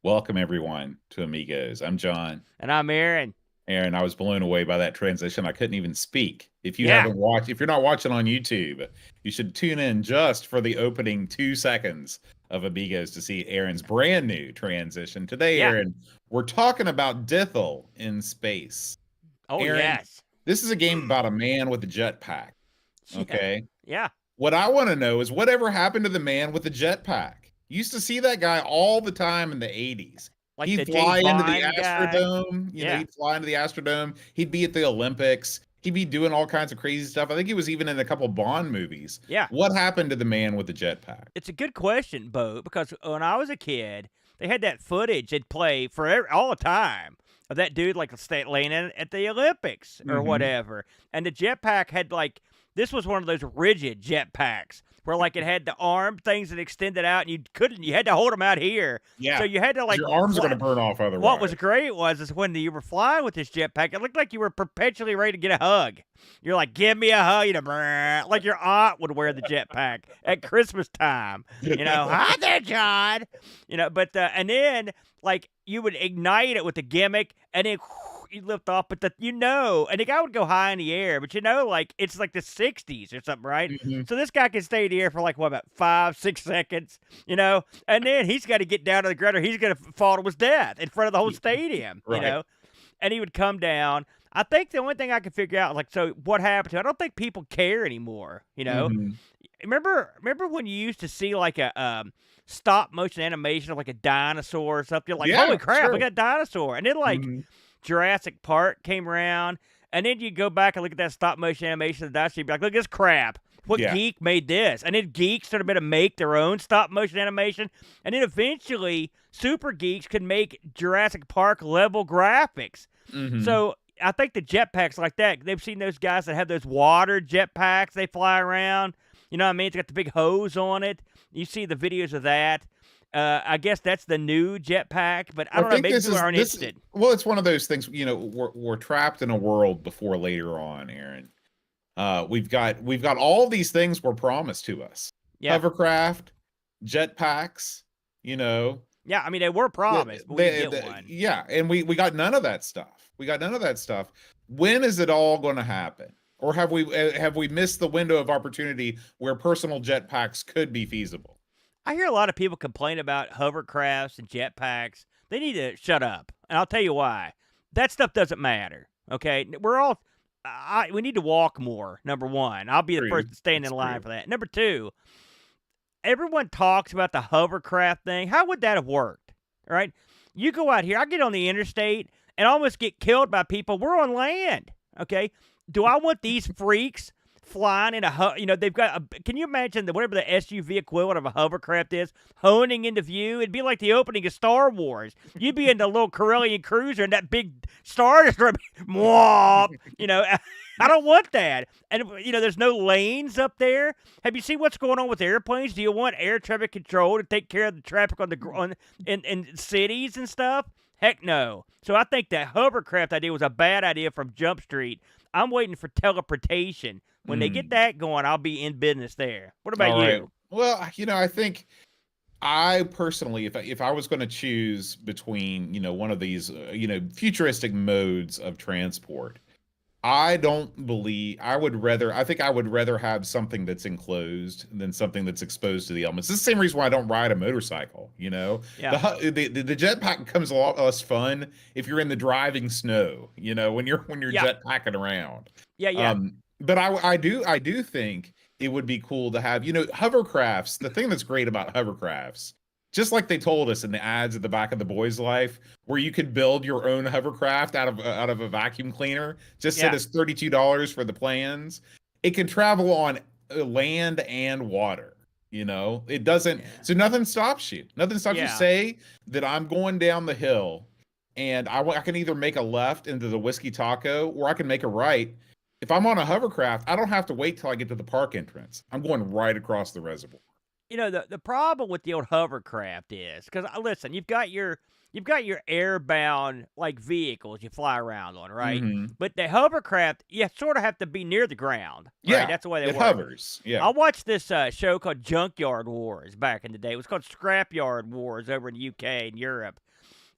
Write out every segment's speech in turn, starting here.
Welcome everyone to Amigos. I'm John. And I'm Aaron. Aaron, I was blown away by that transition. I couldn't even speak. If Yeah. you're not watching on YouTube, you should tune in just for the opening 2 seconds of Amigos to see Aaron's brand new transition. Today, Yeah. Aaron, we're talking about Dithell in space. Oh, Aaron, yes. this is a game about a man with a jetpack. Okay. Yeah. What I want to know is whatever happened to the man with the jetpack? Used to see that guy all the time in the 80s. Like He'd the fly James into the Bond guy. Astrodome. He'd fly into the Astrodome. He'd be at the Olympics. He'd be doing all kinds of crazy stuff. I think he was even in a couple Bond movies. Yeah. What happened to the man with the jetpack? It's a good question, Bo, because when I was a kid, they had that footage they'd play for all the time of that dude like laying in at the Olympics or whatever. And the jetpack had this was one of those rigid jetpacks where it had the arm things that extended out and you had to hold them out here. Yeah. So you had to your arms are going to burn off otherwise. What was great is when you were flying with this jetpack, it looked like you were perpetually ready to get a hug. You're like, give me a hug, like your aunt would wear the jetpack at Christmas time. Hi there, John. But and then you would ignite it with the gimmick, and then you lift off, but and the guy would go high in the air, but it's like the 60s or something, right? So this guy can stay in the air for about 5-6 seconds, and then he's got to get down to the ground or he's going to fall to his death in front of the whole stadium, right. And he would come down. I think the only thing I can figure out, so what happened to it, I don't think people care anymore, Remember when you used to see a stop motion animation of a dinosaur or something? You're like, holy crap, sure. we got a dinosaur. And then Jurassic Park came around, and then you go back and look at that stop motion animation of the dinosaur, you'd be like, look at this crap. What geek made this? And then geeks started to make their own stop motion animation, and then eventually super geeks could make Jurassic Park level graphics. So I think the jetpacks like that, they've seen those guys that have those water jetpacks, they fly around. You know what I mean? It's got the big hose on it. You see the videos of that. I guess that's the new jetpack, but I don't know. Maybe people aren't interested. Well, it's one of those things. We're trapped in a world before later on, Aaron. We've got all these things were promised to us. Yeah. Hovercraft, jetpacks. Yeah, I mean they were promised, but we didn't get one. Yeah, and we got none of that stuff. When is it all going to happen? Or have we missed the window of opportunity where personal jetpacks could be feasible? I hear a lot of people complain about hovercrafts and jetpacks. They need to shut up, and I'll tell you why. That stuff doesn't matter. Okay, we need to walk more. Number one, I'll be the person standing in line for that. Number two, everyone talks about the hovercraft thing. How would that have worked? All right, you go out here. I get on the interstate and almost get killed by people. We're on land. Okay. Do I want these freaks flying in they've got can you imagine whatever the SUV equivalent of a hovercraft is, honing into view? It'd be like the opening of Star Wars. You'd be in the little Corellian cruiser and that big Star Destroyer, I don't want that. And, there's no lanes up there. Have you seen what's going on with airplanes? Do you want air traffic control to take care of the traffic in cities and stuff? Heck no. So I think that hovercraft idea was a bad idea from Jump Street. I'm waiting for teleportation. When they get that going, I'll be in business there. What about you? Well, I think I personally, if I was going to choose between, one of these, futuristic modes of transport, I think I would rather have something that's enclosed than something that's exposed to the elements. It's the same reason why I don't ride a motorcycle, Yeah. The jetpack becomes a lot less fun if you're in the driving snow, when you're jetpacking around. Yeah. But I do think it would be cool to have, hovercrafts. The thing that's great about hovercrafts, just like they told us in the ads at the back of The Boy's Life, where you could build your own hovercraft out of a vacuum cleaner, said it's $32 for the plans. It can travel on land and water. It doesn't. So nothing stops you. Nothing stops you. Say that I'm going down the hill, and I can either make a left into the Whiskey Taco, or I can make a right. If I'm on a hovercraft, I don't have to wait till I get to the park entrance. I'm going right across the reservoir. The problem with the old hovercraft is because listen, you've got your airbound vehicles you fly around on, right? But the hovercraft, you sort of have to be near the ground. Right? Yeah, that's the way they it work. hovers. Yeah, I watched this show called Junkyard Wars back in the day. It was called Scrapyard Wars over in the UK and Europe.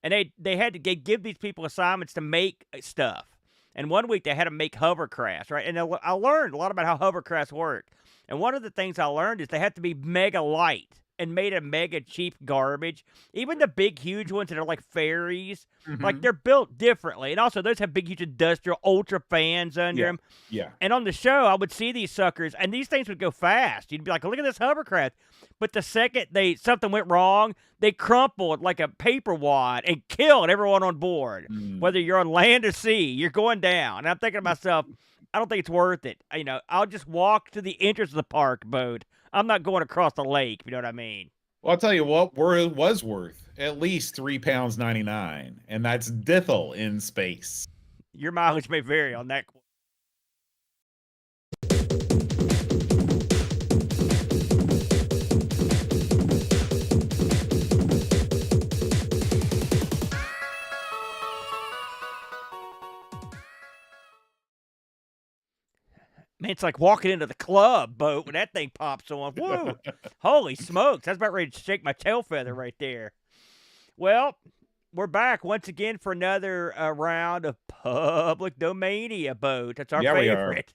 and they had to give these people assignments to make stuff. And one week they had to make hovercrafts, right? And I learned a lot about how hovercrafts work. And one of the things I learned is they have to be mega light and made of mega cheap garbage. Even the big, huge ones that are like ferries, like they're built differently. And also, those have big, huge industrial ultra fans under them. Yeah. And on the show, I would see these suckers, and these things would go fast. You'd be like, look at this hovercraft. But the second something went wrong, they crumpled like a paper wad and killed everyone on board. Whether you're on land or sea, you're going down. And I'm thinking to myself, I don't think it's worth it. You know, I'll just walk to the entrance of the park boat. I'm not going across the lake, if you know what I mean. Well, I'll tell you what was worth at least £3.99, and that's Dithell in space. Your mileage may vary on that. Man, it's like walking into the club boat when that thing pops on. Woo! Holy smokes. I was about ready to shake my tail feather right there. Well, we're back once again for another round of Public Domania boat. That's our favorite.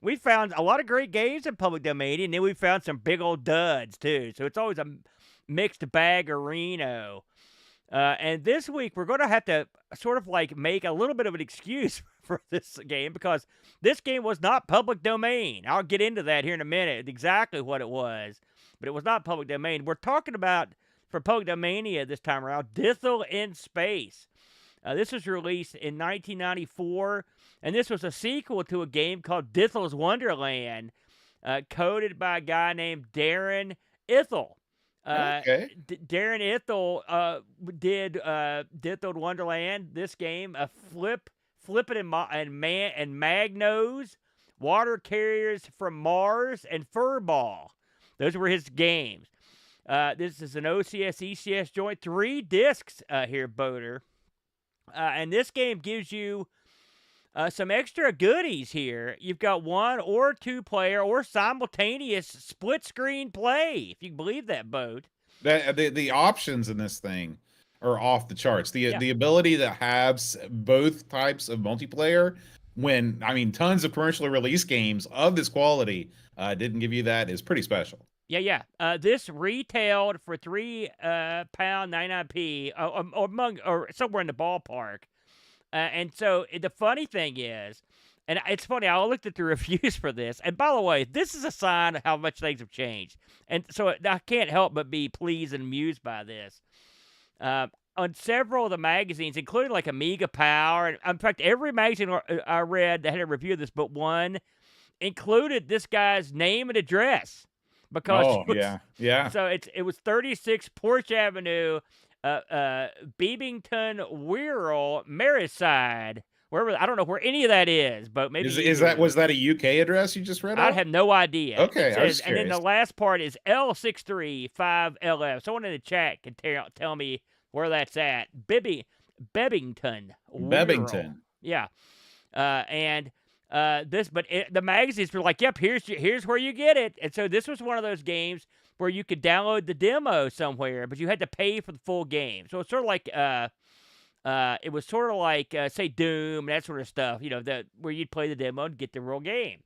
We found a lot of great games in Public Domania, and then we found some big old duds, too. So it's always a mixed bag of Reno. And this week, we're going to have to sort of like make a little bit of an excuse for this game because this game was not public domain. I'll get into that here in a minute, exactly what it was. But it was not public domain. We're talking about, for Public Domania this time around, Dithell in Space. This was released in 1994, and this was a sequel to a game called Dithell's Wonderland, coded by a guy named Darren Dithell. Okay. Darren Dithell did Dithell Wonderland, this game, Flip It and Magnos, Water Carriers from Mars, and Furball. Those were his games. This is an OCS-ECS joint, 3 discs here, Boater. And this game gives you some extra goodies here. You've got 1 or 2 player or simultaneous split screen play, if you can believe that, Boat. The options in this thing are off the charts. The ability to have both types of multiplayer, when I mean tons of commercially released games of this quality didn't give you that, is pretty special. Yeah. This retailed for £3.99 or somewhere in the ballpark. And so the funny thing is, and it's funny, I looked at the reviews for this, and by the way, this is a sign of how much things have changed. And so I can't help but be pleased and amused by this. On several of the magazines, including like Amiga Power, and in fact, every magazine I read that had a review of this but one included this guy's name and address. Because yeah. So it was 36 Porch Avenue, Beebington, Wirral, Maryside, wherever. I don't know where any of that is, but maybe was that a UK address you just read? I have no idea. Okay, I was curious. And then the last part is L635LF. Someone in the chat can tell me where that's at. Bebbington, Wirral. Yeah, the magazines were like, "Yep, here's where you get it." And so this was one of those games where you could download the demo somewhere, but you had to pay for the full game. So it's sort of like say Doom, that sort of stuff. You know, where you'd play the demo and get the real game.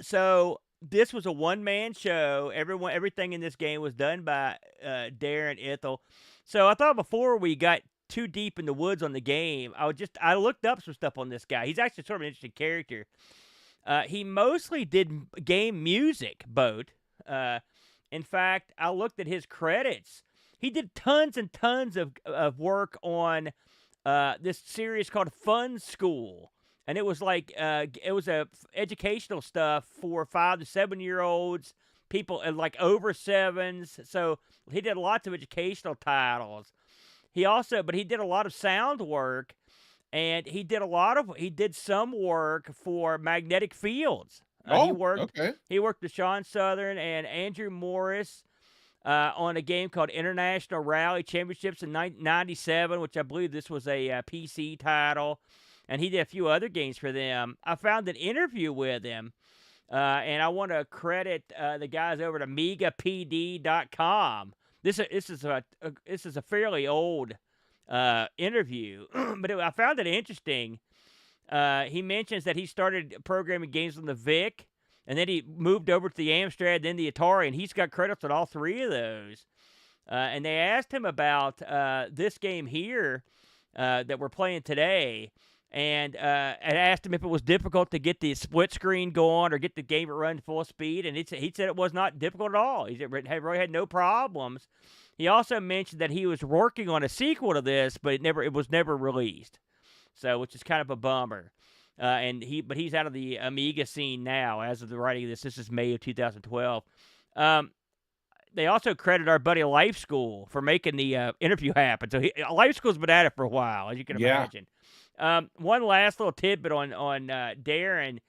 So this was a one-man show. Everything in this game was done by Darren Dithell. So I thought before we got too deep in the woods on the game, I looked up some stuff on this guy. He's actually sort of an interesting character. He mostly did game music, Boat. In fact, I looked at his credits. He did tons and tons of work on this series called Fun School. And it was like, it was educational stuff for 5 to 7-year-olds, people like over 7s. So he did lots of educational titles. But he did a lot of sound work, and he did some work for Magnetic Fields. He worked with Sean Southern and Andrew Morris on a game called International Rally Championships in 1997, which I believe this was a PC title. And he did a few other games for them. I found an interview with him, and I want to credit the guys over at AmigaPD.com This is a fairly old interview, but I found it interesting. He mentions that he started programming games on the VIC, and then he moved over to the Amstrad, then the Atari, and he's got credits on all three of those. And they asked him about this game here that we're playing today, and asked him if it was difficult to get the split screen going or get the game to run full speed, and he said it was not difficult at all. He said really had no problems. He also mentioned that he was working on a sequel to this, but it was never released. So, which is kind of a bummer. But he's out of the Amiga scene now as of the writing of this. This is May of 2012. They also credit our buddy Life School for making the interview happen. So Life School's been at it for a while, as you can imagine. One last little tidbit on Darren.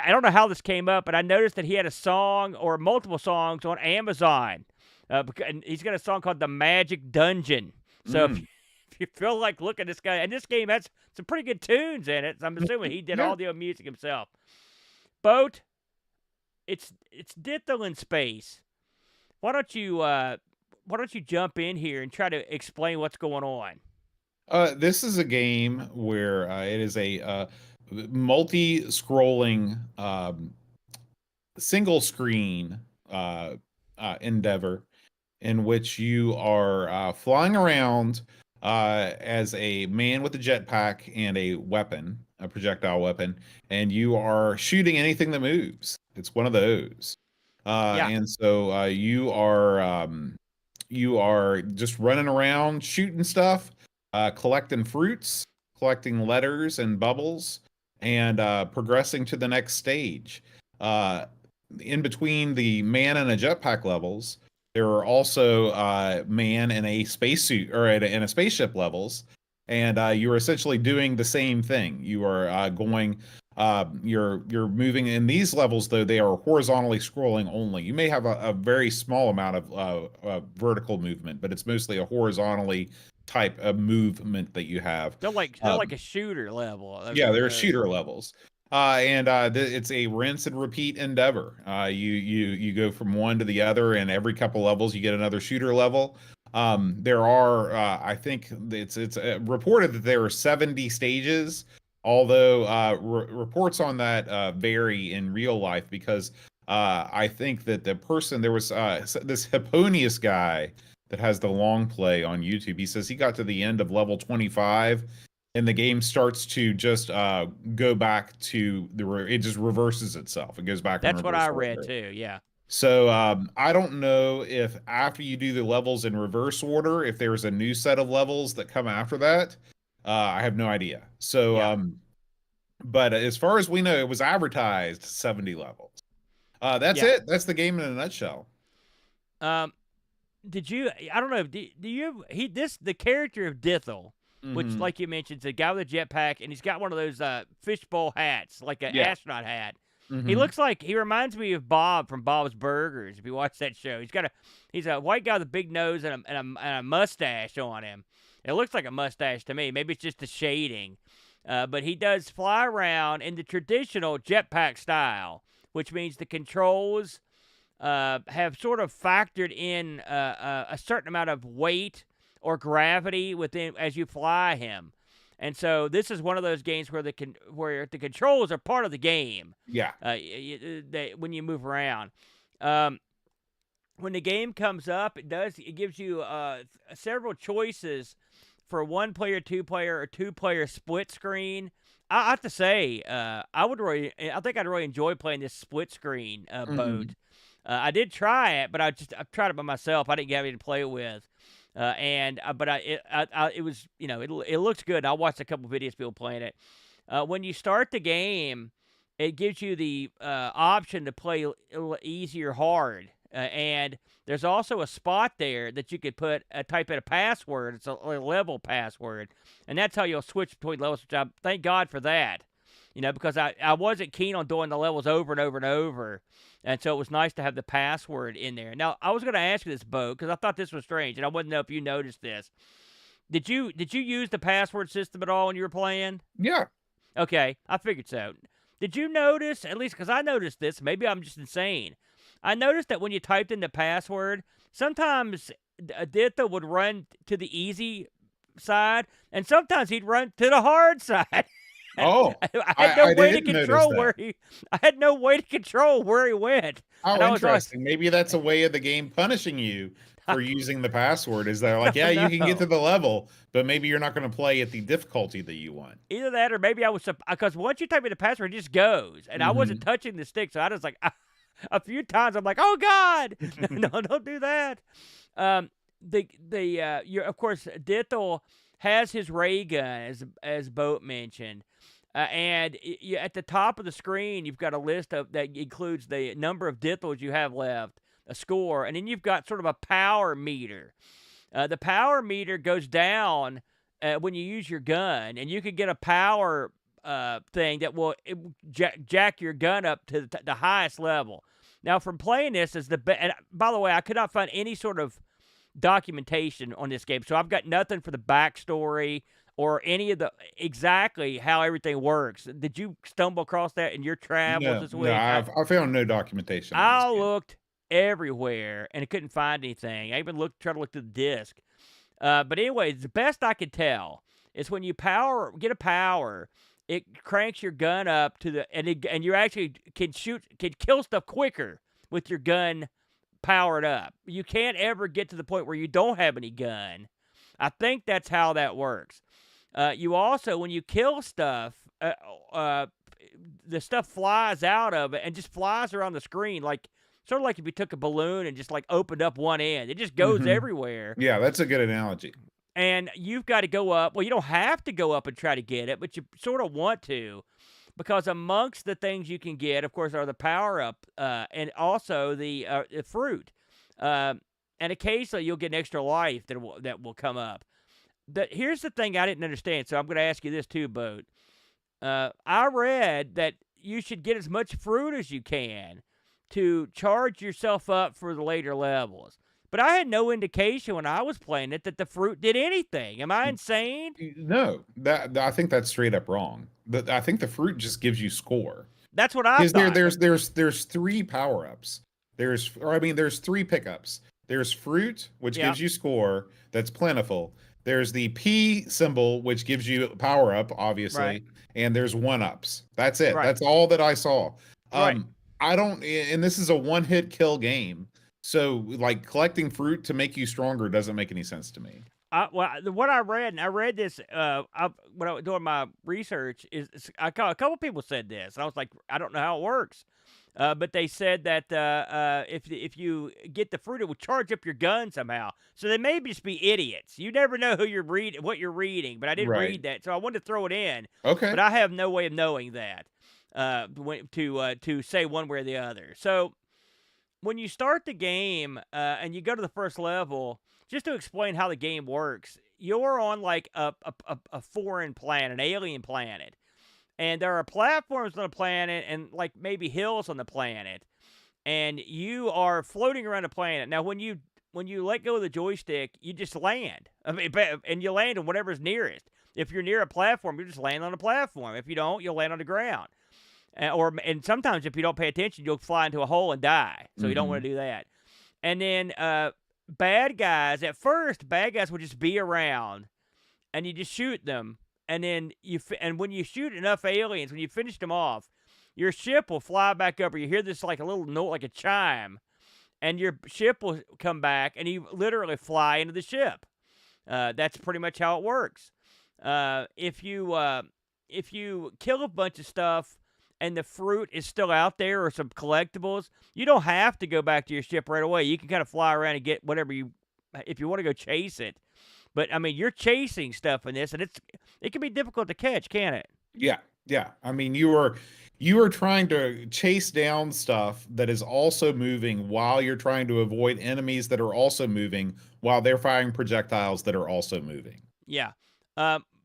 I don't know how this came up, but I noticed that he had a song or multiple songs on Amazon. And he's got a song called "The Magic Dungeon." So if you feel like looking at this guy, and this game has some pretty good tunes in it, so I'm assuming he did all the music himself. Boat, it's Dithell in space. Why don't you jump in here and try to explain what's going on? This is a game where it is a multi-scrolling single screen endeavor in which you are flying around as a man with a jetpack and a weapon, a projectile weapon, and you are shooting anything that moves. It's one of those. And so you are just running around shooting stuff, collecting fruits, collecting letters and bubbles, and progressing to the next stage. In between the man and a jetpack levels, there are also man in a spacesuit or in a spaceship levels, and you are essentially doing the same thing. You are going. You're moving in these levels, though they are horizontally scrolling only. You may have a very small amount of vertical movement, but it's mostly a horizontally type of movement that you have. They're like a shooter level. Yeah, they're shooter levels. It's a rinse and repeat endeavor. You go from one to the other, and every couple levels you get another shooter level. There are, I think it's reported that there are 70 stages, although reports on that vary in real life because I think that there was this Hipponius guy that has the long play on YouTube. He says he got to the end of level 25. And the game starts to just go back to it just reverses itself. It goes back. That's what I read too. Yeah. So I don't know if after you do the levels in reverse order, if there's a new set of levels that come after that. I have no idea. So, but as far as we know, it was advertised 70 levels. That's it. That's the game in a nutshell. Did you? I don't know. Do you? The character of Dithell, which, like you mentioned, is a guy with a jetpack, and he's got one of those fishbowl hats, like an astronaut hat. He reminds me of Bob from Bob's Burgers. If you watch that show, he's a white guy with a big nose and a mustache on him. It looks like a mustache to me. Maybe it's just the shading, but he does fly around in the traditional jetpack style, which means the controls have sort of factored in a certain amount of weight or gravity within as you fly him. And so this is one of those games where the controls are part of the game. Yeah. When you move around. When the game comes up, it gives you several choices for 1-player, 2-player, or 2-player split screen. I have to say, I think I'd really enjoy playing this split screen boat. I did try it, but I've tried it by myself. I didn't get anybody to play it with. It was, it looks good. I watched a couple videos of people playing it. When you start the game, it gives you the option to play a little easy or hard. And there's also a spot there that you could type in a password. It's a level password. And that's how you'll switch between levels, which I thank God for that. Because I wasn't keen on doing the levels over and over and over. And so it was nice to have the password in there. Now, I was going to ask you this, Bo, because I thought this was strange, and I wouldn't know if you noticed this. Did you use the password system at all when you were playing? Yeah. Okay, I figured so. Did you notice, at least because I noticed this, maybe I'm just insane. I noticed that when you typed in the password, sometimes Dithell would run to the easy side, and sometimes he'd run to the hard side. Oh, I had no I way to didn't notice control that. I had no way to control where he went, How and I was like, interesting. Maybe that's a way of the game punishing you for using the password. Is they're I like, yeah, don't you can get to know. the level, but maybe you're not going to play at the difficulty that you want. Either that, or maybe I was because once you type in the password, it just goes, and I wasn't Hmm. touching the stick, so I was like, a few times, I'm like, oh God, no, don't do that. You of course, Dithell has his ray gun, as Boat mentioned, and at the top of the screen, you've got a list of that includes the number of Dithells you have left, a score, and then you've got sort of a power meter. The power meter goes down when you use your gun, and you can get a power thing that will jack your gun up to the highest level. Now, from playing this, and by the way, I could not find any sort of documentation on this game, so I've got nothing for the backstory or any of the exactly how everything works. Did you stumble across that in your travels No, this no, week? I found no documentation on this I game. looked everywhere and I couldn't tried to look through the disc. But anyways, the best I could tell is when you get a power, it cranks your gun up to and you actually can kill stuff quicker with your gun powered up. You can't ever get to the point where you don't have any gun. I think that's how that works. You also, when you kill stuff, the stuff flies out of it and just flies around the screen, like sort of like if you took a balloon and just like opened up one end. It just goes Hmm. everywhere. Yeah, that's a good analogy. And you've got to go up. Well, you don't have to go up and try to get it, but you sort of want to, because amongst the things you can get, of course, are the power up and also the fruit. And occasionally you'll get an extra life that will come up. Here's the thing I didn't understand, so I'm going to ask you this too, Boat. I read that you should get as much fruit as you can to charge yourself up for the later levels. But I had no indication when I was playing it that the fruit did anything. Am I insane? No, I think that's straight up wrong. I think the fruit just gives you score. That's what I Because thought. there's three power ups. There's three pickups. There's fruit, which Yeah, gives you score, that's plentiful. There's the P symbol, which gives you power up, right, obviously, and there's one ups. That's it. right, That's all that I saw. right. I don't, and this is a one hit kill game, so like collecting fruit to make you stronger doesn't make any sense to me. What I read, and I read this when I was doing my research, a couple people said this, and I was like, I don't know how it works. But they said that if you get the fruit, it will charge up your gun somehow. So they may just be idiots. You never know what you're reading. But I didn't Right. read that, so I wanted to throw it in. Okay. But I have no way of knowing that to say one way or the other. So when you start the game and you go to the first level, just to explain how the game works, you're on like a foreign planet, an alien planet. And there are platforms on the planet and like maybe hills on the planet. And you are floating around the planet. Now, when you let go of the joystick, you just land. I mean, and you land on whatever's nearest. If you're near a platform, you just land on a platform. If you don't, you'll land on the ground. And sometimes if you don't pay attention, you'll fly into a hole and die. So you don't want to do that. And then bad guys will just be around, and you just shoot them. And then and when you shoot enough aliens, when you finish them off, your ship will fly back up, or you hear this like a little note, like a chime, and your ship will come back, and you literally fly into the ship. That's pretty much how it works. If you kill a bunch of stuff and the fruit is still out there or some collectibles, you don't have to go back to your ship right away. You can kind of fly around and get whatever if you want to go chase it. But I mean, you're chasing stuff in this, and it can be difficult to catch, can't it? Yeah, yeah. I mean, you are trying to chase down stuff that is also moving while you're trying to avoid enemies that are also moving while they're firing projectiles that are also moving. Yeah.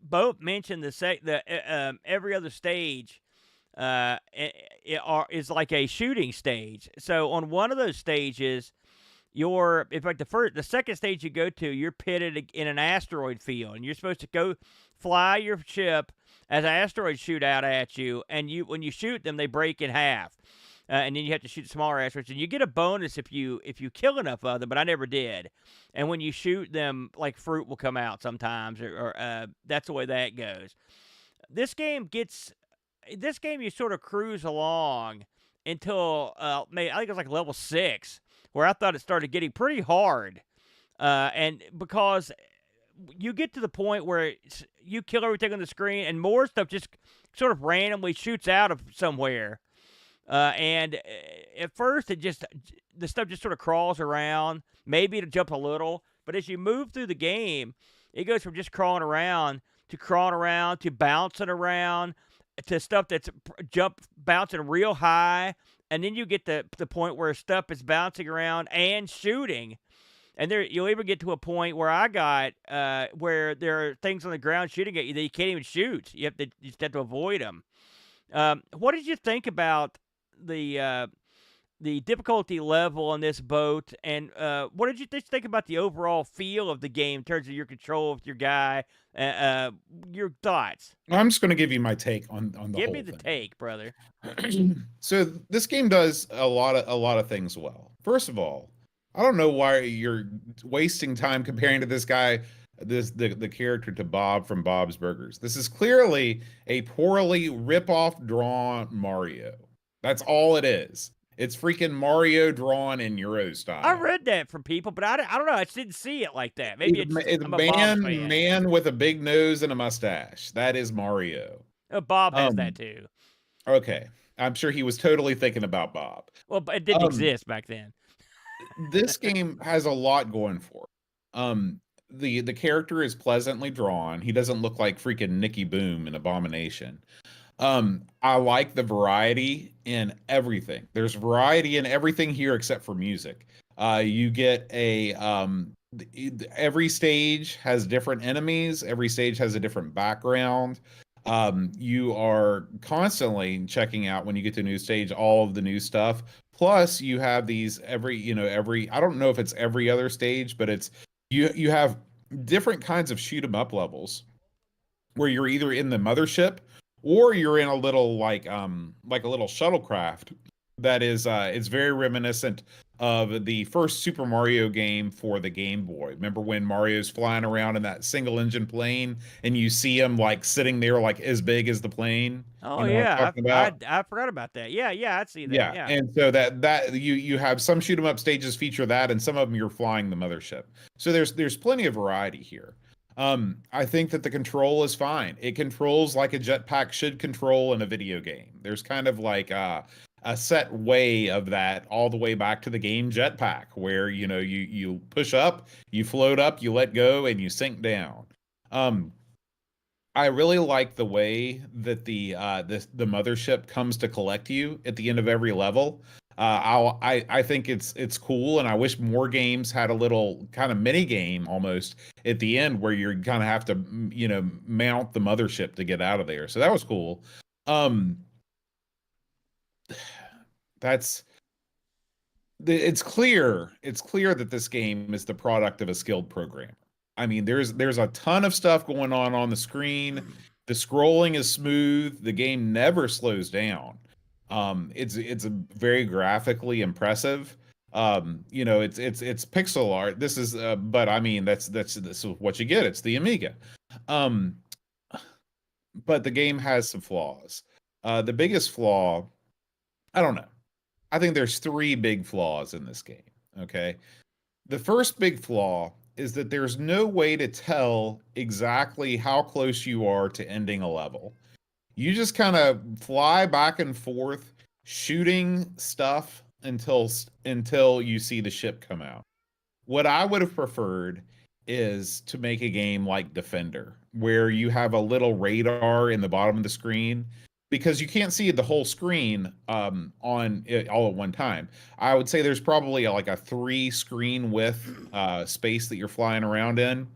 Both mentioned every other stage is like a shooting stage. So on one of those stages, the second stage you go to, you're pitted in an asteroid field, and you're supposed to go fly your ship as asteroids shoot out at you, and when you shoot them, they break in half. and then you have to shoot smaller asteroids, and you get a bonus if you kill enough of them. But I never did. And when you shoot them, like fruit will come out sometimes, or that's the way that goes. This game gets this game you sort of cruise along until maybe I think it was like level 6, where I thought it started getting pretty hard, and because you get to the point where you kill everything on the screen, and more stuff just sort of randomly shoots out of somewhere. And at first, the stuff just sort of crawls around. Maybe it'll jump a little, but as you move through the game, it goes from just crawling around to bouncing around to stuff that's bouncing real high, and then you get the point where stuff is bouncing around and shooting. And you'll even get to a point where I got where there are things on the ground shooting at you that you can't even shoot. You just have to avoid them. What did you think about the difficulty level on this boat, and what did you think about the overall feel of the game in terms of your control with your guy? Your thoughts? I'm just going to give you my take on the Give whole me the thing. take, brother. So this game does a lot of things well. First of all, I don't know why you're wasting time comparing to this guy, the character to Bob from Bob's Burgers. This is clearly a poorly rip-off drawn Mario. That's all it is. It's freaking Mario drawn in Euro style. I read that from people, but I don't know. I just didn't see it like that. Maybe it's I'm a Bob fan. man with a big nose and a mustache. That is Mario. Bob has that too. Okay. I'm sure he was totally thinking about Bob. Well, but it didn't exist back then. This game has a lot going for it. The character is pleasantly drawn. He doesn't look like freaking Nicky Boom in Abomination. I like the variety in everything. There's variety in everything here except for music. You get every stage has different enemies. Every stage has a different background. You are constantly checking out when you get to a new stage, all of the new stuff. Plus you have these every, I don't know if it's every other stage, but it's, you have different kinds of shoot 'em up levels where you're either in the mothership or you're in a little like a little shuttlecraft that is it's very reminiscent of the first Super Mario game for the Game Boy. Remember when Mario's flying around in that single engine plane and you see him like sitting there like as big as the plane? Oh, you know yeah, I forgot about that. Yeah, I'd see that. Yeah. And so that you have some shoot 'em up stages feature that, and some of them you're flying the mothership. So there's plenty of variety here. I think that the control is fine. It controls like a jetpack should control in a video game. There's kind of like a set way of that all the way back to the game Jetpack, where you push up, you float up, you let go, and you sink down. I really like the way that the mothership comes to collect you at the end of every level. I think it's cool, and I wish more games had a little kind of mini game almost at the end where you kind of have to mount the mothership to get out of there. So that was cool. It's clear that this game is the product of a skilled programmer. I mean, there's a ton of stuff going on the screen. The scrolling is smooth. The game never slows down. It's a very graphically impressive. It's pixel art. This is but I mean this is what you get. It's the Amiga. But the game has some flaws. The biggest flaw, I don't know. I think there's 3 big flaws in this game. Okay. The first big flaw is that there's no way to tell exactly how close you are to ending a level. You just kind of fly back and forth shooting stuff until you see the ship come out. What I would have preferred is to make a game like Defender, where you have a little radar in the bottom of the screen, because you can't see the whole screen on it all at one time. I would say there's probably like a 3 screen width space that you're flying around in.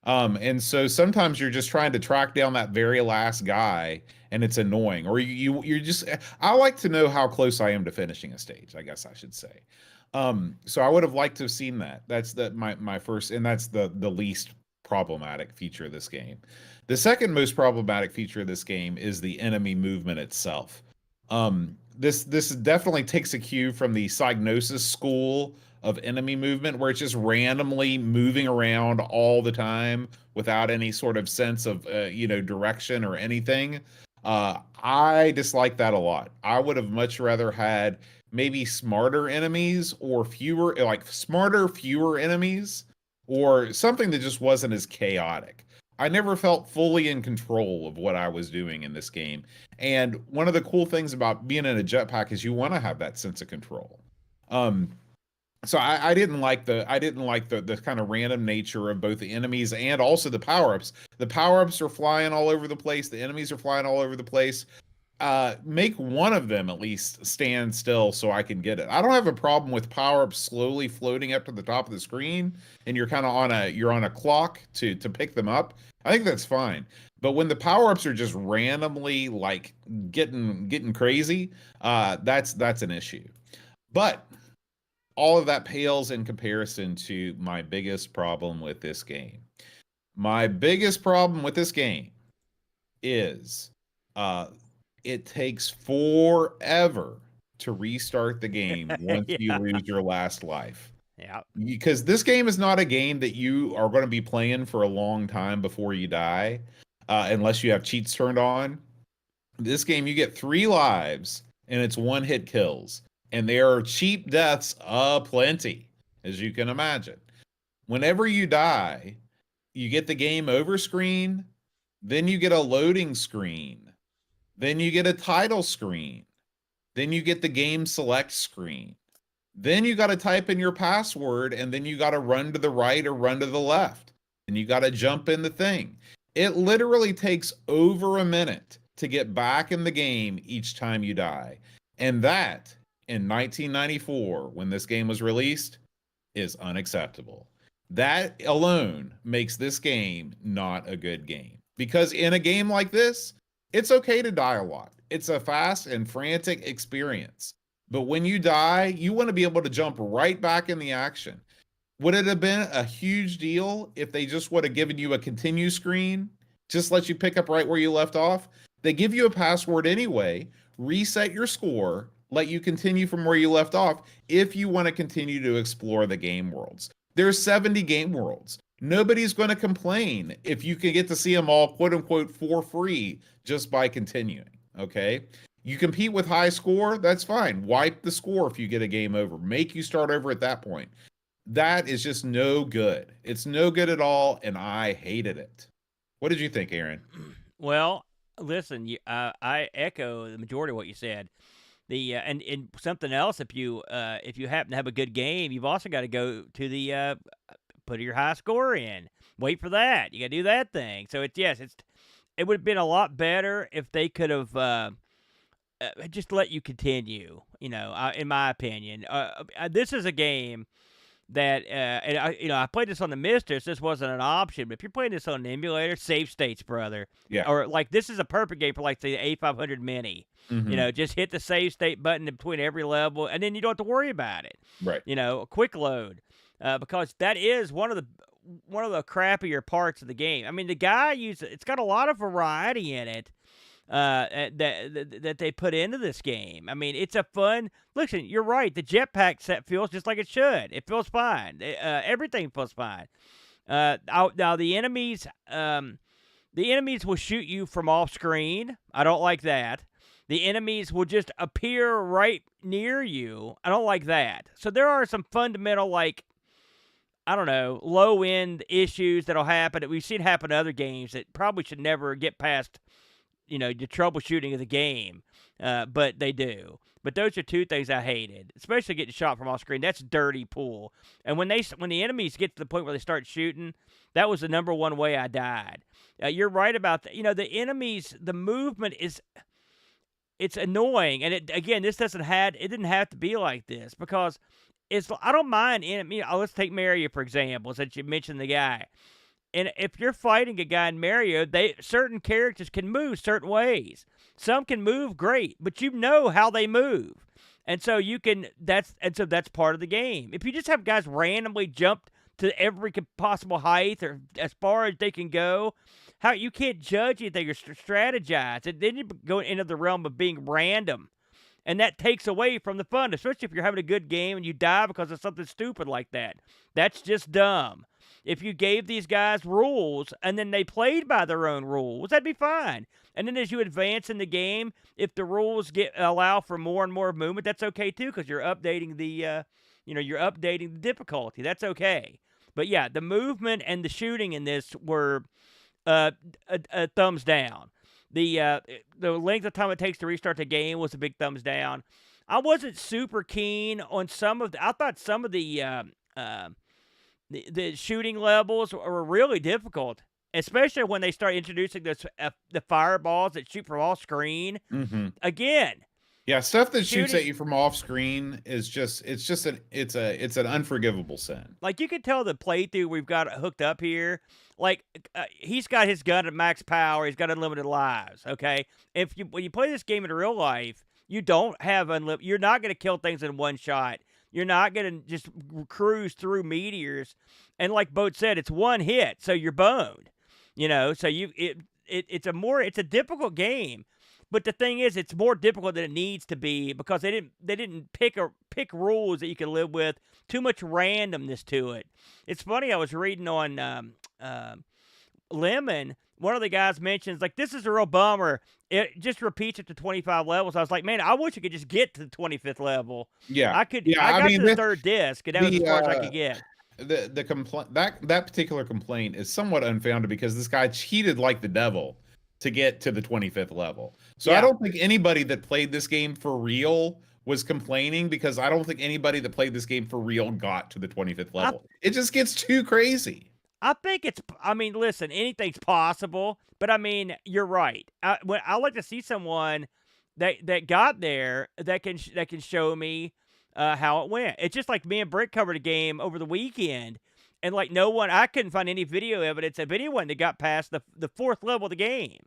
And so sometimes you're just trying to track down that very last guy, and it's annoying. Or you're just, I like to know how close I am to finishing a stage, I guess I should say. So I would have liked to have seen that. That's my first, and that's the least problematic feature of this game. The second most problematic feature of this game is the enemy movement itself. This definitely takes a cue from the Psygnosis school of enemy movement, where it's just randomly moving around all the time without any sort of sense of direction or anything. I dislike that a lot. I would have much rather had maybe smarter enemies, or fewer, like smarter, fewer enemies, or something that just wasn't as chaotic. I never felt fully in control of what I was doing in this game. And one of the cool things about being in a jetpack is you want to have that sense of control. Um, so I didn't like the kind of random nature of both the enemies and also the power-ups. The power-ups are flying all over the place. The enemies are flying all over the place. Make one of them at least stand still so I can get it. I don't have a problem with power-ups slowly floating up to the top of the screen and you're kind of on a clock to pick them up. I think that's fine. But when the power-ups are just randomly like getting crazy, that's an issue. But all of that pales in comparison to my biggest problem with this game. My biggest problem with this game is it takes forever to restart the game once you lose your last life. Yeah. Because this game is not a game that you are going to be playing for a long time before you die, unless you have cheats turned on. This game, you get 3 lives, and it's one-hit kills. And there are cheap deaths aplenty, as you can imagine. Whenever you die, you get the game over screen, then you get a loading screen, then you get a title screen, then you get the game select screen. Then you got to type in your password, and then you got to run to the right or run to the left, and you got to jump in the thing. It literally takes over a minute to get back in the game each time you die. And that, in 1994, when this game was released, is unacceptable. That alone makes this game not a good game. Because in a game like this, it's okay to die a lot. It's a fast and frantic experience. But when you die, you want to be able to jump right back in the action. Would it have been a huge deal if they just would have given you a continue screen, just let you pick up right where you left off? They give you a password anyway, reset your score, let you continue from where you left off if you want to continue to explore the game worlds. There's 70 game worlds. Nobody's going to complain if you can get to see them all, quote unquote, for free just by continuing. Okay. You compete with high score, that's fine. Wipe the score if you get a game over. Make you start over at that point. That is just no good. It's no good at all, and I hated it. What did you think, Aaron? Well, listen, I echo the majority of what you said. And something else, if you happen to have a good game, you've also got to go to the put your high score in. Wait for that. You got to do that thing. So it would have been a lot better if they could have just let you continue. In my opinion, this is a game that and I played this on the Mistress. This wasn't an option, but if you're playing this on an emulator, save states, brother. Yeah. Or like this is a perfect game for like the A500 Mini. Mm-hmm. Just hit the save state button in between every level, and then you don't have to worry about it. Right. A quick load, because that is one of the crappier parts of the game. I mean, the guy it's got a lot of variety in it. That they put into this game. I mean, it's a fun. Listen, you're right. The jetpack set feels just like it should. It feels fine. Everything feels fine. Now the enemies will shoot you from off screen. I don't like that. The enemies will just appear right near you. I don't like that. So there are some fundamental, like, I don't know, low end issues that'll happen that we've seen happen in other games that probably should never get past the troubleshooting of the game, but they do. But those are two things I hated, especially getting shot from off screen. That's dirty pool. And when the enemies get to the point where they start shooting, that was the number one way I died. You're right about that. The enemies, the movement it's annoying. And this didn't have to be like this, because I don't mind let's take Mario, for example, since you mentioned the guy. And if you're fighting a guy in Mario, certain characters can move certain ways. Some can move great, but you know how they move. And so that's part of the game. If you just have guys randomly jump to every possible height or as far as they can go, you can't judge anything or strategize. And then you go into the realm of being random And that takes away from the fun, especially if you're having a good game and you die because of something stupid like that. That's just dumb. If you gave these guys rules and then they played by their own rules, that'd be fine. And then as you advance in the game, if the rules allow for more and more movement, that's okay too, because you're updating the you're updating the difficulty. That's okay. But yeah, the movement and the shooting in this were a thumbs down. The length of time it takes to restart the game was a big thumbs down. I wasn't super keen on I thought some of the shooting levels were really difficult, especially when they start introducing the fireballs that shoot from off screen. Mm-hmm. Again, yeah, stuff that shoots at you from off screen is it's an unforgivable sin. Like, you can tell the playthrough we've got hooked up here. Like, he's got his gun at max power. He's got unlimited lives. Okay, when you play this game in real life, you don't have unlimited. You're not going to kill things in one shot. You're not going to just cruise through meteors. And like Boat said, it's one hit, so you're boned. So it's a difficult game. But the thing is, it's more difficult than it needs to be because they didn't pick rules that you can live with. Too much randomness to it. It's funny. I was reading on Lemon. One of the guys mentions, like, this is a real bummer. It just repeats it to 25 levels. I was like, man, I wish I could just get to the 25th level. Yeah, I could. Yeah, I got to the third disc, and that was as far as I could get. The complaint that particular complaint is somewhat unfounded because this guy cheated like the devil to get to the 25th level. So yeah. I don't think anybody that played this game for real was complaining, because I don't think anybody that played this game for real got to the 25th level. It just gets too crazy. I think listen, anything's possible, but you're right. I like to see someone that got there that can show me how it went. It's just like me and Britt covered a game over the weekend, and like I couldn't find any video evidence of anyone that got past the fourth level of the game.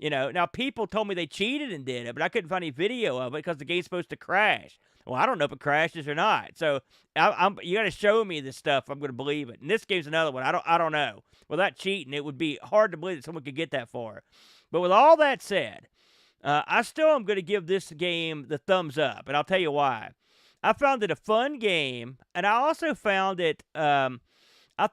Now people told me they cheated and did it, but I couldn't find any video of it because the game's supposed to crash. Well, I don't know if it crashes or not. So you got to show me this stuff. I'm going to believe it. And this game's another one. I don't know. Without cheating, it would be hard to believe that someone could get that far. But with all that said, I still am going to give this game the thumbs up, and I'll tell you why. I found it a fun game, and I also found it. I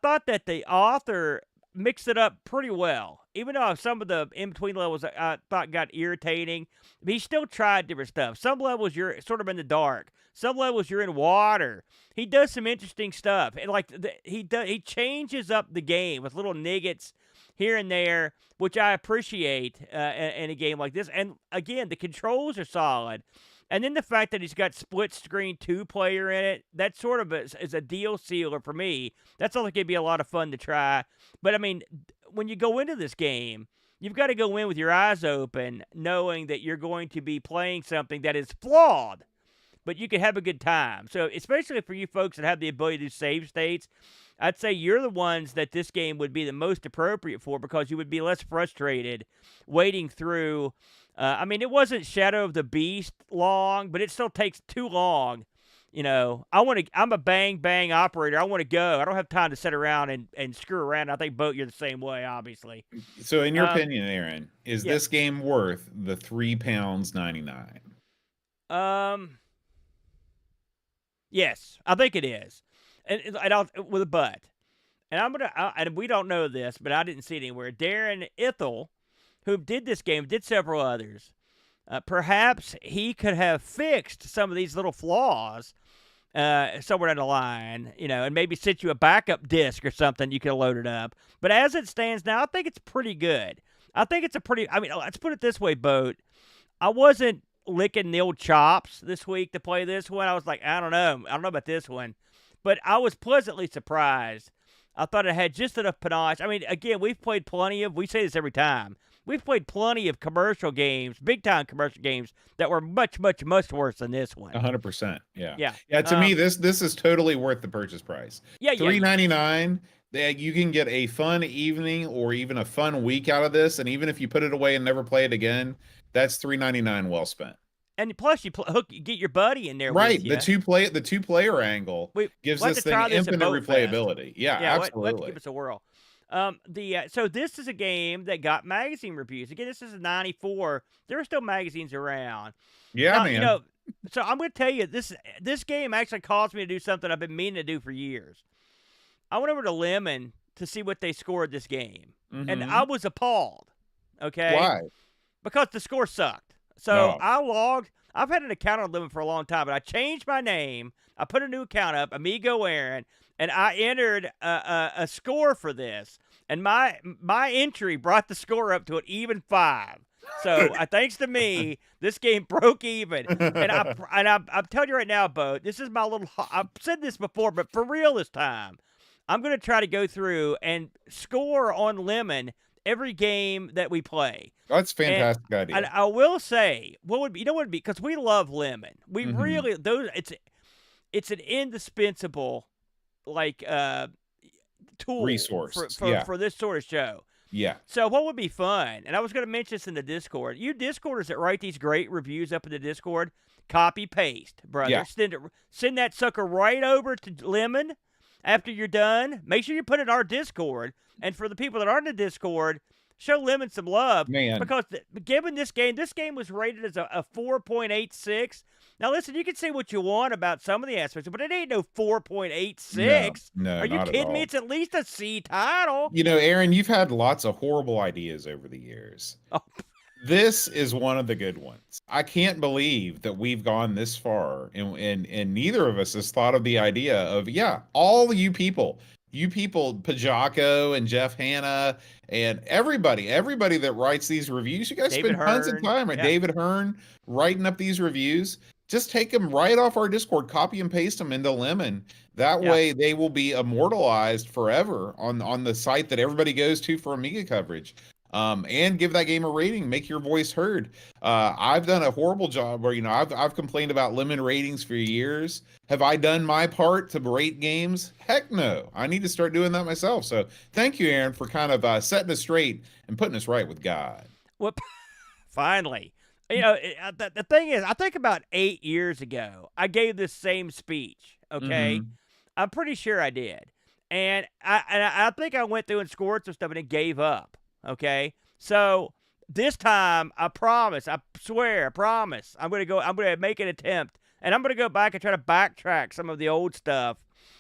thought that the author mixed it up pretty well. Even though some of the in-between levels I thought got irritating, he still tried different stuff. Some levels you're sort of in the dark. Some levels you're in water. He does some interesting stuff. And like he changes up the game with little niggets here and there, which I appreciate in a game like this. And again, the controls are solid. And then the fact that he's got split-screen two-player in it, that sort of is a deal sealer for me. That's something that'd be a lot of fun to try. But, when you go into this game, you've got to go in with your eyes open, knowing that you're going to be playing something that is flawed, but you can have a good time. So, especially for you folks that have the ability to save states, I'd say you're the ones that this game would be the most appropriate for, because you would be less frustrated waiting through. It wasn't Shadow of the Beast long, but it still takes too long. I'm a bang operator. I want to go. I don't have time to sit around and screw around. I think, Boat, you're the same way, obviously. So in your opinion, Aaron, is this game worth the £3.99? Yes, I think it is. And I'll, with a but. And and we don't know this, but I didn't see it anywhere. Darren Dithell, who did this game, did several others. Perhaps he could have fixed some of these little flaws somewhere down the line, and maybe sent you a backup disc or something you could have loaded up. But as it stands now, I think it's pretty good. I think it's let's put it this way, Boat. I wasn't licking the old chops this week to play this one. I was like, I don't know about this one. But I was pleasantly surprised. I thought it had just enough panache. Again, we say this every time. We've played plenty of commercial games, big-time commercial games, that were much, much, much worse than this one. 100%. Yeah. Yeah. To me, this is totally worth the purchase price. Yeah. $3.99. You can get a fun evening or even a fun week out of this, and even if you put it away and never play it again, that's $3.99 well spent. And plus, you get your buddy in there. Right, with you. the two player angle gives this thing infinite replayability. Yeah, absolutely. Let's give us a whirl. So this is a game that got magazine reviews. Again, this is a 94. There are still magazines around. Yeah, man. So I'm going to tell you, this game actually caused me to do something I've been meaning to do for years. I went over to Lemon to see what they scored this game, and I Mm-hmm. was appalled. Okay, Why? because the score sucked. So No. I logged. I've had an account on Lemon for a long time, but I changed my name. I put a new account up, Amigo Aaron, and I entered a score for this. And my entry brought the score up to an even 5. So thanks to me, this game broke even. And I'm telling you right now, Bo, this is my little. I've said this before, but for real this time, I'm gonna try to go through and score on Lemon every game that we play. That's a And fantastic and idea. I will say, what would be, you know what would be, because we love Lemon. We Hmm. really those it's an indispensable like tool Resource. Yeah. for this sort of show. Yeah. So what would be fun? And I was going to mention this in the Discord. You Discorders that write these great reviews up in the Discord, copy paste, brother. Yeah. Send that sucker right over to Lemon after you're done. Make sure you put it in our Discord. And for the people that aren't in the Discord, show Lemon some love Man. because given this game was rated as a 4.86. Now listen, you can say what you want about some of the aspects, but it ain't no No. 4.86. No, Are you not at kidding me? all. It's at least a C title. Aaron, you've had lots of horrible ideas over the years. Oh, This is one of the good ones. I can't believe that we've gone this far, and neither of us has thought of the idea of, yeah, all you people, Pajako and Jeff Hanna and everybody that writes these reviews, you guys David spend tons of Hearn. time, right? Yeah. David Hearn writing up these reviews. Just take them right off our Discord, copy and paste them into Lemon. That Yeah. way they will be immortalized forever on the site that everybody goes to for Amiga coverage. And give that game a rating, make your voice heard. I've done a horrible job where, I've complained about lemon ratings for years. Have I done my part to rate games? Heck no. I need to start doing that myself. So thank you, Aaron, for kind of setting us straight and putting us right with God. Well, finally. The thing is, I think about 8 years ago, I gave this same speech, okay? Mm-hmm. I'm pretty sure I did. And I think I went through and scored some stuff and it gave up, okay? So this time, I promise, I swear, I promise, I'm going to make an attempt. And I'm going to go back and try to backtrack some of the old stuff.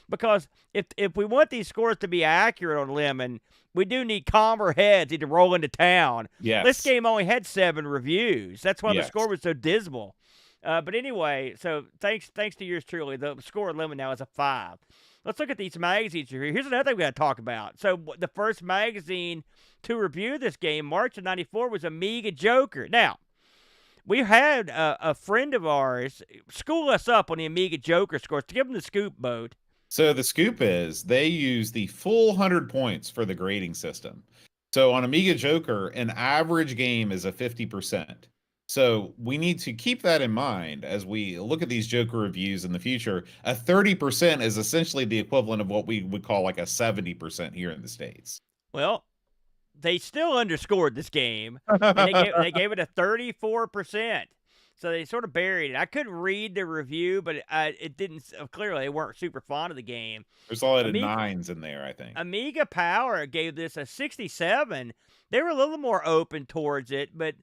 Because if we want these scores to be accurate on Lemon, we do need calmer heads to roll into town. Yes. This game only had 7 reviews. That's why the Yes. score was so dismal. But anyway, so thanks to yours truly. The score on Lemon now is a 5. Let's look at these magazines here. Here's another thing we got to talk about. So the first magazine to review this game, March of '94, was Amiga Joker. Now, we had a friend of ours school us up on the Amiga Joker scores to give them the scoop, Boat. So the scoop is they use the full 100 points for the grading system. So on Amiga Joker, an average game is a 50%. So we need to keep that in mind as we look at these Joker reviews in the future. A 30% is essentially the equivalent of what we would call like a 70% here in the States. Well, they still underscored this game, and they gave it a 34%. So they sort of buried it. I couldn't read the review, but it didn't. Clearly, they weren't super fond of the game. There's a lot of Amiga, nines in there, I think. Amiga Power gave this a 67. They were a little more open towards it, but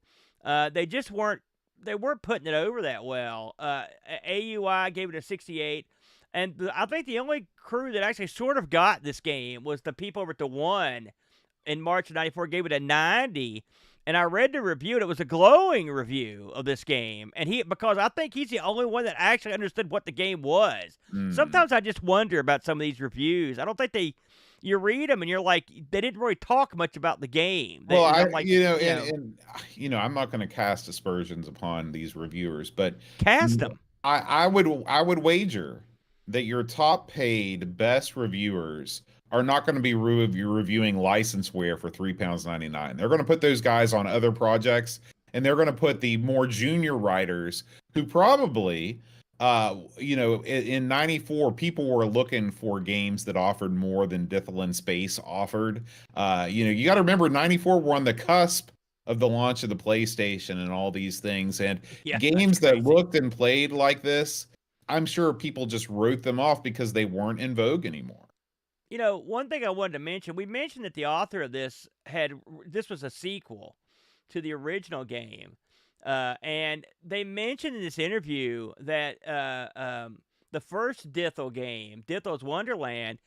they just weren't. They weren't putting it over that well. AUI gave it a 68. And I think the only crew that actually sort of got this game was the people over at the One in March of '94, gave it a 90. And I read the review, and it was a glowing review of this game. And because I think he's the only one that actually understood what the game was. Sometimes I just wonder about some of these reviews. I don't think you read them and you're like, they didn't really talk much about the game. Well, I'm like, I'm not going to cast aspersions upon these reviewers, but cast them. I would wager that your top paid best reviewers are not going to be reviewing licenseware for £3.99. They're going to put those guys on other projects, and they're going to put the more junior writers who probably, in '94, people were looking for games that offered more than Dithell and Space offered. You got to remember, '94 were on the cusp of the launch of the PlayStation and all these things, and games that looked and played like this, I'm sure people just wrote them off because they weren't in vogue anymore. One thing I wanted to mention, we mentioned that the author of this was a sequel to the original game. And they mentioned in this interview that the first Dithell game, Dithell's Wonderland,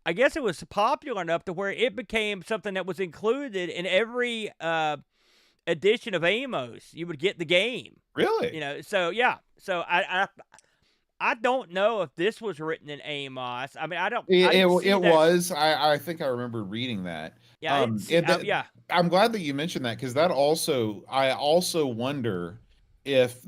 I guess it was popular enough to where it became something that was included in every edition of Amos. You would get the game. Really? So yeah. So I don't know if this was written in Amos. I mean, I didn't see It that. was. I think I remember reading that. Yeah, I didn't see. Yeah. I'm glad that you mentioned that, because that also, I also wonder if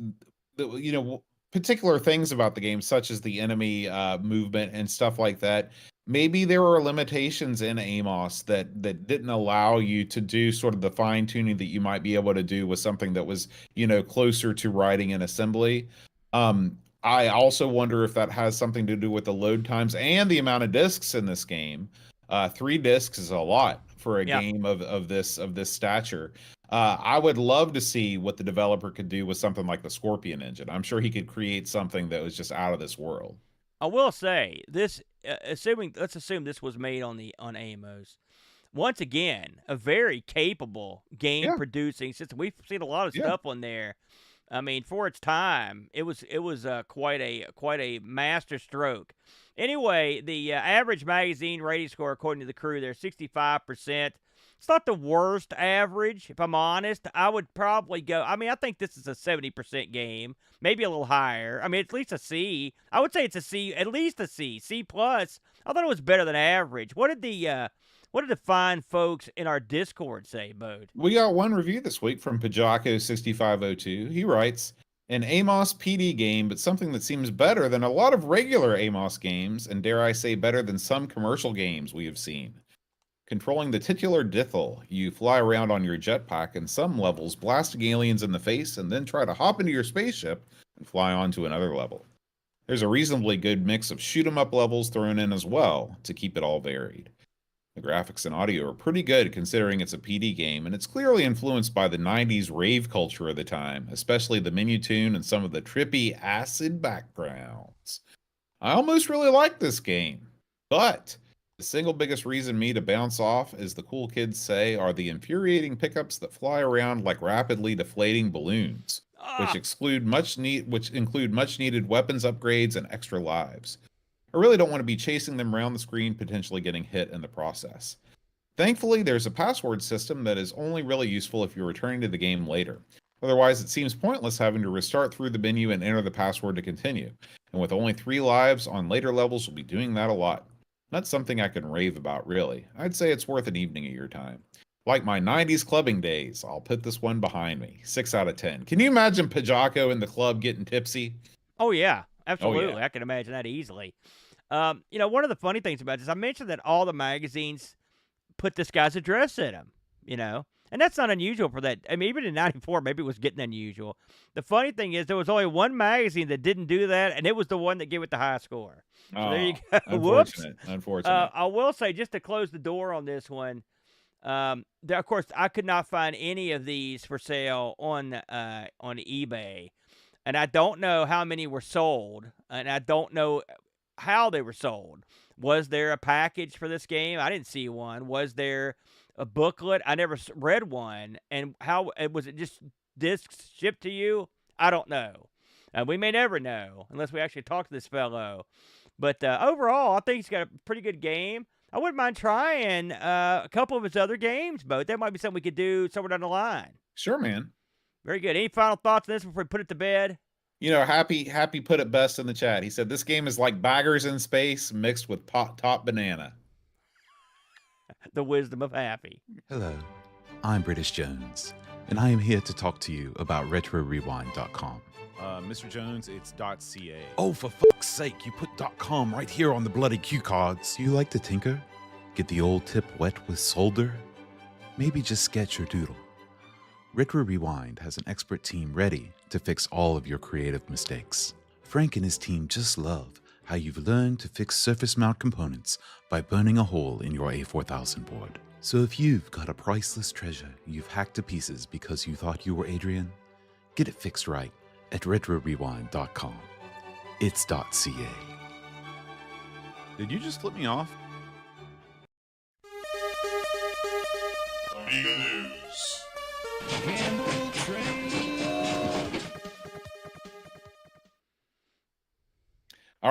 particular things about the game, such as the enemy movement and stuff like that. Maybe there were limitations in Amos that didn't allow you to do sort of the fine tuning that you might be able to do with something that was, closer to writing and assembly. I also wonder if that has something to do with the load times and the amount of discs in this game. 3 discs is a lot for a game of this stature. I would love to see what the developer could do with something like the Scorpion engine. I'm sure he could create something that was just out of this world. I will say this, let's assume this was made on Amos. Once again, a very capable game producing system. We've seen a lot of stuff on there. I mean, for its time, it was quite a master stroke. Anyway, the average magazine rating score, according to the crew, they're 65%. It's not the worst average, if I'm honest. I would probably go. I mean, I think this is a 70% game, maybe a little higher. I mean, at least a C. I would say it's a C, at least a C, C plus. I thought it was better than average. What did the fine folks in our Discord say, Bode? We got one review this week from Pajako6502. He writes, an Amos PD game, but something that seems better than a lot of regular Amos games, and dare I say better than some commercial games we have seen. Controlling the titular Dithell, you fly around on your jetpack and some levels, blasting aliens in the face, and then try to hop into your spaceship and fly on to another level. There's a reasonably good mix of shoot-'em-up levels thrown in as well to keep it all varied. The graphics and audio are pretty good considering it's a PD game, and it's clearly influenced by the 90s rave culture of the time, especially the menu tune and some of the trippy acid backgrounds. I almost really like this game, but the single biggest reason me to bounce off, as the cool kids say, are the infuriating pickups that fly around like rapidly deflating balloons, which include much needed weapons upgrades and extra lives. I really don't want to be chasing them around the screen, potentially getting hit in the process. Thankfully, there's a password system that is only really useful if you're returning to the game later. Otherwise, it seems pointless having to restart through the menu and enter the password to continue. And with only 3 lives on later levels, we'll be doing that a lot. Not something I can rave about, really. I'd say it's worth an evening of your time. Like my 90s clubbing days, I'll put this one behind me. 6 out of 10. Can you imagine Pajako in the club getting tipsy? Oh, yeah. Absolutely. Oh, yeah. I can imagine that easily. One of the funny things about this, I mentioned that all the magazines put this guy's address in them, and that's not unusual for that. I mean, even in 94, maybe it was getting unusual. The funny thing is there was only one magazine that didn't do that, and it was the one that gave it the high score. So there you go. Unfortunate. Whoops. Unfortunate. I will say, just to close the door on this one, of course, I could not find any of these for sale on eBay, and I don't know how many were sold, and I don't know how they were sold. Was there a package for this game? I didn't see one. Was there a booklet? I never read one. And how was it just discs shipped to you? I don't know. We may never know unless we actually talk to this fellow. But overall, I think he's got a pretty good game. I wouldn't mind trying a couple of his other games, but that might be something we could do somewhere down the line. Sure, man. Very good. Any final thoughts on this before we put it to bed? Happy put it best in the chat. He said, this game is like baggers in space mixed with top banana. The wisdom of Happy. Hello, I'm British Jones, and I am here to talk to you about RetroRewind.com. Mr. Jones, it's .ca. Oh, for fuck's sake, you put .com right here on the bloody cue cards. Do you like to tinker? Get the old tip wet with solder? Maybe just sketch or doodle. Retro Rewind has an expert team ready to fix all of your creative mistakes. Frank and his team just love how you've learned to fix surface mount components by burning a hole in your A4000 board. So if you've got a priceless treasure you've hacked to pieces because you thought you were Adrian, get it fixed right at RetroRewind.com. It's .ca. Did you just flip me off? Amiga News. Candle train.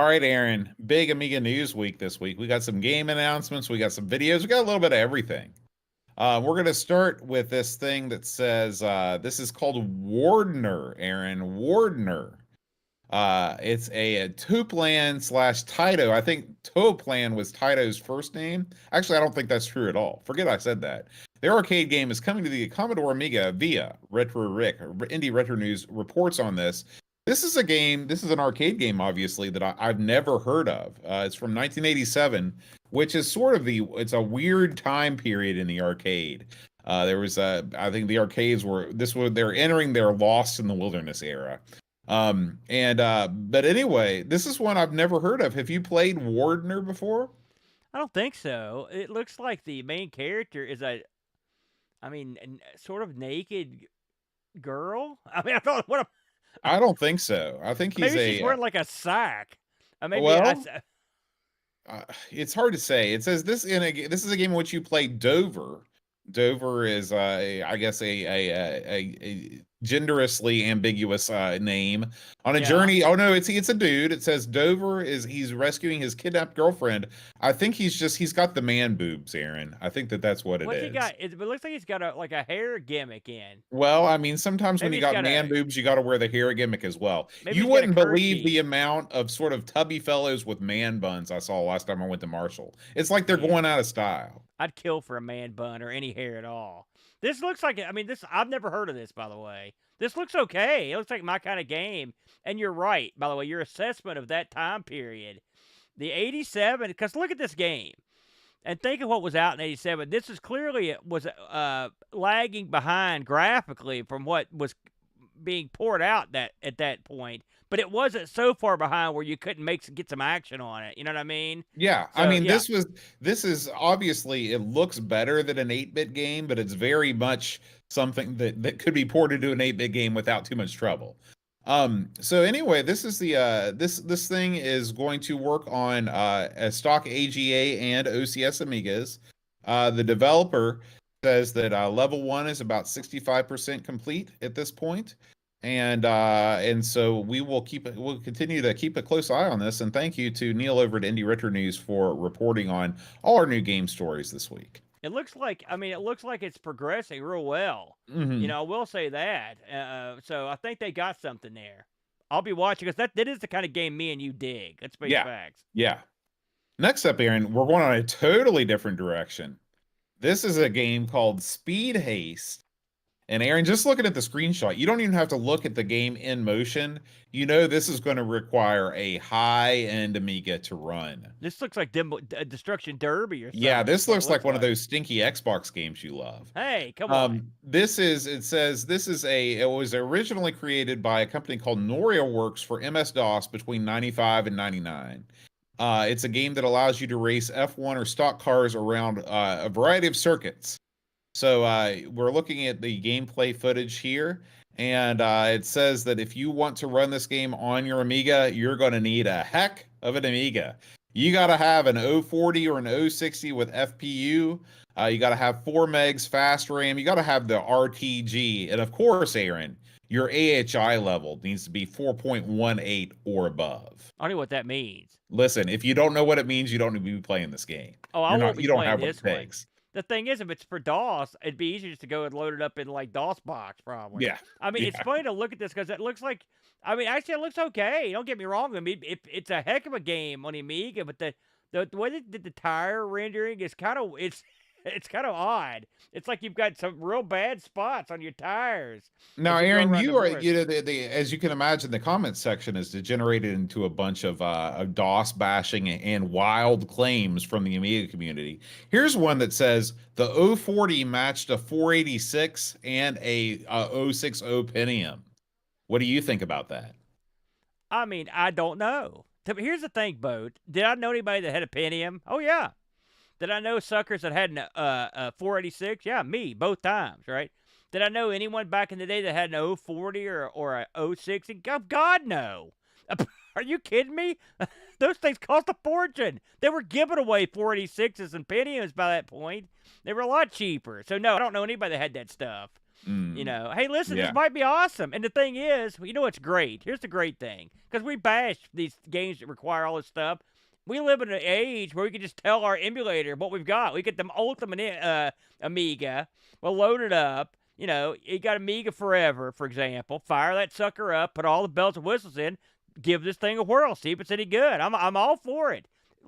All right, Aaron. Big Amiga news week this week. We got some game announcements. We got some videos. We got a little bit of everything. We're going to start with this thing that says this is called Wardener, Aaron. Wardener. It's a Toplan / Taito. I think Toplan was Taito's first name. Actually, I don't think that's true at all. Forget I said that. The arcade game is coming to the Commodore Amiga via Retro Rick. Indie Retro News reports on this. This is an arcade game, obviously, that I've never heard of. It's from 1987, which is it's a weird time period in the arcade. There was, I think the arcades they're entering their Lost in the Wilderness era. But anyway, this is one I've never heard of. Have you played Wardener before? I don't think so. It looks like the main character is sort of naked girl. I mean, I don't know what. I don't think so. I think he's Maybe she's wearing like a sack. Maybe well, it's hard to say. It says this is a game in which you play Dover. Dover is I guess a genderously ambiguous name on a journey. Oh no, it's a dude. It says Dover he's rescuing his kidnapped girlfriend. I think he's got the man boobs, Aaron. I think that's what it is. What's he got? It looks like he's got a hair gimmick in. Well, I mean, sometimes when you got man boobs, you got to wear the hair gimmick as well. You wouldn't believe the amount of sort of tubby fellows with man buns I saw last time I went to Marshall. It's like they're going out of style. I'd kill for a man bun or any hair at all. This looks like, I've never heard of this, by the way. This looks okay. It looks like my kind of game. And you're right, by the way, your assessment of that time period. The 87, because look at this game. And think of what was out in 87. This is clearly lagging behind graphically from what was being poured out at that point. But it wasn't so far behind where you couldn't get some action on it. You know what I mean? Yeah. So, this is obviously, it looks better than an 8-bit game, but it's very much something that could be ported to an 8-bit game without too much trouble. So anyway, this is this thing is going to work on a stock AGA and OCS Amigas. The developer says that level 1 is about 65% complete at this point. And so we'll continue to keep a close eye on this. And thank you to Neil over at Indie Retro News for reporting on all our new game stories this week. It looks like it's progressing real well. Mm-hmm. I will say that. So I think they got something there. I'll be watching because that is the kind of game me and you dig. Let's face facts. Yeah. Next up, Aaron, we're going on a totally different direction. This is a game called Speed Haste. And Aaron, just looking at the screenshot, you don't even have to look at the game in motion. You know this is going to require a high-end Amiga to run. This looks like Destruction Derby or something. Yeah, this looks like one of those stinky Xbox games you love. Hey, come on. It was originally created by a company called Noria Works for MS-DOS between 95 and 99. It's a game that allows you to race F1 or stock cars around a variety of circuits. So we're looking at the gameplay footage here, and it says that if you want to run this game on your Amiga, you're going to need a heck of an Amiga. You got to have an 040 or an 060 with FPU. You got to have 4 megs fast RAM. You got to have the RTG. And of course, Aaron, your AHI level needs to be 4.18 or above. I don't know what that means. Listen, if you don't know what it means, you don't need to be playing this game. Oh, I won't be playing have this what it takes. The thing is, if it's for DOS, it'd be easier just to go and load it up in like DOS box, probably. Yeah. It's funny to look at this because it looks like, actually it looks okay. Don't get me wrong. It's a heck of a game on Amiga, but the way they did the tire rendering is it's kind of odd. It's like you've got some real bad spots on your tires. Now, Aaron, as you can imagine, the comments section is degenerated into a bunch of DOS bashing and wild claims from the Amiga community. Here's one that says the 040 matched a 486 and a 060 Pentium. What do you think about that? I don't know. Here's the thing, Bo. Did I know anybody that had a Pentium? Oh, yeah. Did I know suckers that had a 486? Yeah, me, both times, right? Did I know anyone back in the day that had an 040 or a 060? God, no. Are you kidding me? Those things cost a fortune. They were giving away 486s and Pentiums by that point. They were a lot cheaper. So, no, I don't know anybody that had that stuff. Hey, listen, this Yeah. might be awesome. And the thing is, what's great? Here's the great thing. Because we bash these games that require all this stuff. We live in an age where we can just tell our emulator what we've got. We get the ultimate Amiga. We'll load it up. You got Amiga Forever, for example. Fire that sucker up, put all the bells and whistles in, give this thing a whirl, see if it's any good. I'm all for it.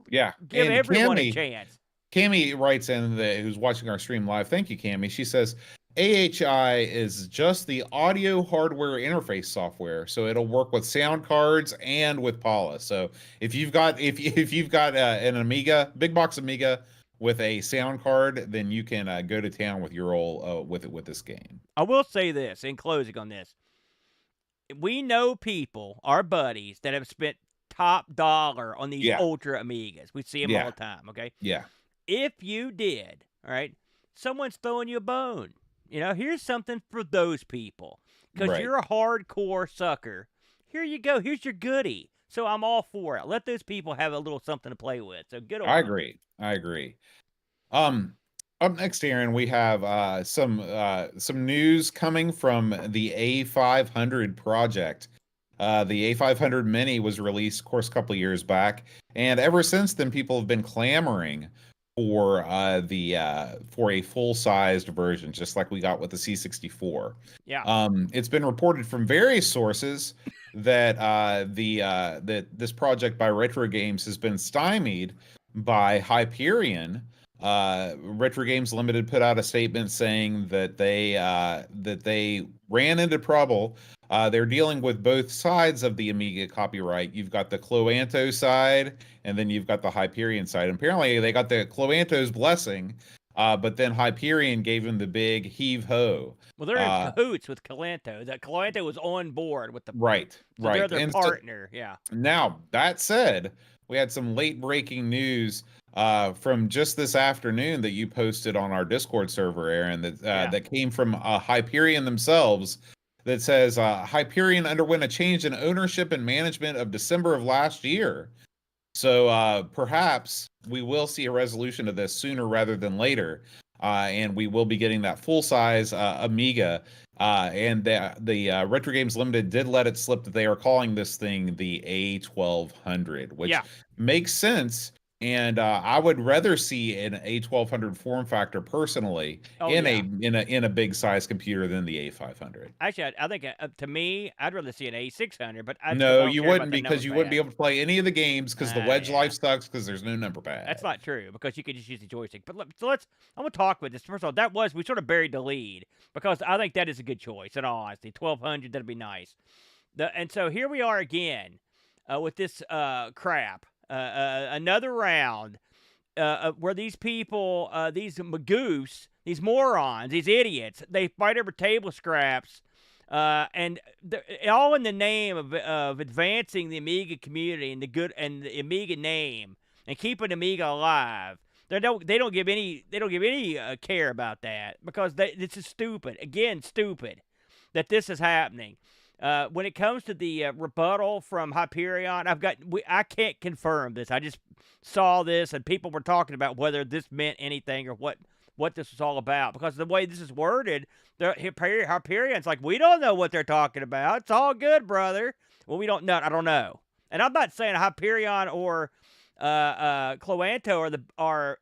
Yeah. Give And everyone a chance. Cammy writes in, who's watching our stream live. Thank you, Cammy. She says, AHI is just the audio hardware interface software, so it'll work with sound cards and with Paula. So if you've got an Amiga, big box Amiga with a sound card, then you can go to town with your old with this game. I will say this in closing on this: we know people, our buddies, that have spent top dollar on these Ultra Amigas. We see them all the time. Okay. Yeah. If you did, all right, someone's throwing you a bone. Here's something for those people. Because you're a hardcore sucker. Here you go. Here's your goodie. So I'm all for it. Let those people have a little something to play with. So good on I them. agree. Up next, Aaron, we have some news coming from the A500 project. The A500 Mini was released, of course, a couple of years back, and ever since then, people have been clamoring for a full-sized version, just like we got with the C64. Yeah. It's been reported from various sources that that this project by Retro Games has been stymied by Hyperion. Retro Games Limited put out a statement saying that they ran into trouble. They're dealing with both sides of the Amiga copyright. You've got the Cloanto side, and then you've got the Hyperion side. Apparently, they got the Cloanto's blessing, but then Hyperion gave him the big heave-ho. Well, they're in cahoots with Cloanto. That Cloanto was on board with the right. They're their partner. Now, that said, we had some late-breaking news from just this afternoon that you posted on our Discord server, Aaron, that came from Hyperion themselves. That says Hyperion underwent a change in ownership and management of December of last year. So perhaps we will see a resolution to this sooner rather than later. And we will be getting that full-size Amiga. And the Retro Games Limited did let it slip that they are calling this thing the A1200, which makes sense. And I would rather see an A1200 form factor personally in a big size computer than the A500. Actually, I think to me, I'd rather see an A600. But no, you wouldn't, because you wouldn't be able to play any of the games because the wedge life sucks because there's no number pad. That's not true, because you could just use the joystick. But I'm gonna talk about this. First of all, we sort of buried the lead, because I think that is a good choice. In all honesty, 1200, that'd be nice. And so here we are again with this crap. Another round where these people, these magoos, these morons, these idiots, they fight over table scraps, and all in the name of advancing the Amiga community and the Amiga name and keeping Amiga alive. They don't give any care about that, because this is stupid. Again, stupid that this is happening. When it comes to the rebuttal from Hyperion, I can't confirm this. I just saw this, and people were talking about whether this meant anything or what this was all about. Because the way this is worded, Hyperion's like, we don't know what they're talking about. It's all good, brother. Well, we don't know. I don't know. And I'm not saying Hyperion or Cloanto are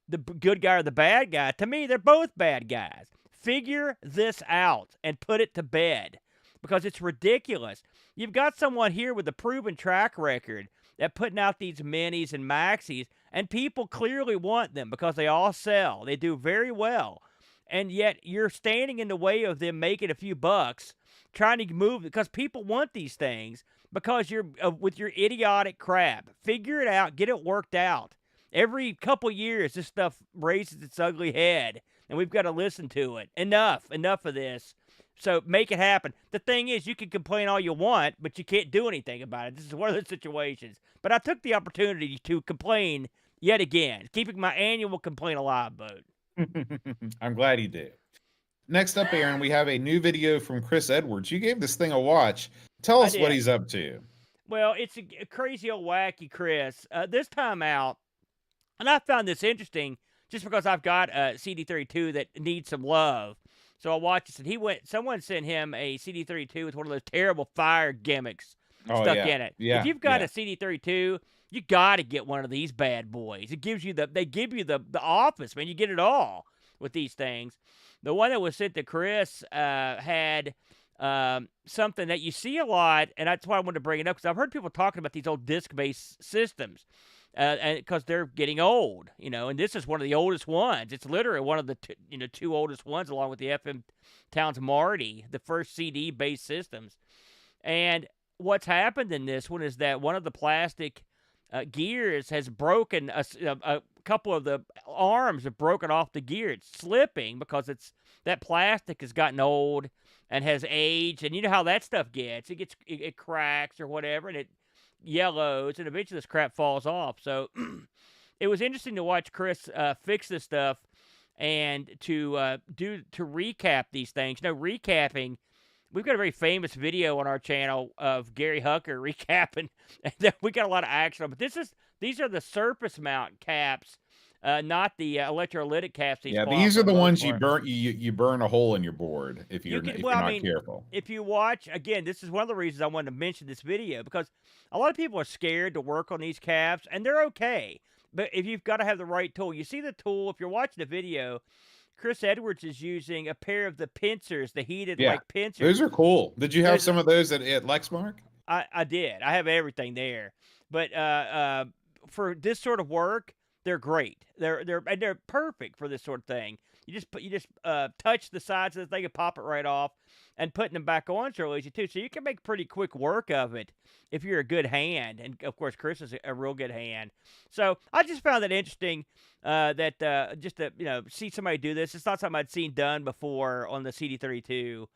the good guy or the bad guy. To me, they're both bad guys. Figure this out and put it to bed, because it's ridiculous. You've got someone here with a proven track record that putting out these minis and maxis, and people clearly want them because they all sell. They do very well. And yet you're standing in the way of them making a few bucks, trying to move, because people want these things, because you're with your idiotic crap. Figure it out. Get it worked out. Every couple years, this stuff raises its ugly head, and we've got to listen to it. Enough of this. So make it happen. The thing is, you can complain all you want, but you can't do anything about it. This is one of those situations. But I took the opportunity to complain yet again, keeping my annual complaint alive boat. I'm glad you did. Next up, Aaron, we have a new video from Chris Edwards. You gave this thing a watch. Tell us what he's up to. Well, it's a crazy old wacky Chris. This time out, and I found this interesting just because I've got a CD32 that needs some love. So I watched this, and someone sent him a CD32 with one of those terrible fire gimmicks Oh stuck yeah, in it. If yeah, you've got yeah. a CD32, you got to get one of these bad boys. They give you the Office, man. You get it all with these things. The one that was sent to Chris had something that you see a lot, and that's why I wanted to bring it up, because I've heard people talking about these old disc-based systems, and because they're getting old, and this is one of the oldest ones. It's literally one of the two oldest ones, along with the FM Towns Marty, the first CD-based systems. And what's happened in this one is that one of the plastic gears has broken. A couple of the arms have broken off the gear. It's slipping because that plastic has gotten old and has aged, and you know how that stuff gets. It cracks or whatever, and it yellows, and eventually this crap falls off. So it was interesting to watch Chris fix this stuff and to recap these things. Recapping. We've got a very famous video on our channel of Gary Hucker recapping. We got a lot of action on, but these are the surface mount caps, not the electrolytic caps. Yeah, these are the ones you burn a hole in your board if you're not careful. If you watch, again, this is one of the reasons I wanted to mention this video, because a lot of people are scared to work on these caps, and they're okay. But if you've got to have the right tool, you see the tool. If you're watching the video, Chris Edwards is using a pair of the pincers, the heated pincers. Those are cool. Did you have some of those at Lexmark? I did. I have everything there. But for this sort of work, they're great. They're perfect for this sort of thing. You just touch the sides of the thing and pop it right off, and putting them back on is real easy too. So you can make pretty quick work of it if you're a good hand. And of course, Chris is a real good hand. So I just found that interesting. Just to see somebody do this. It's not something I'd seen done before on the CD32.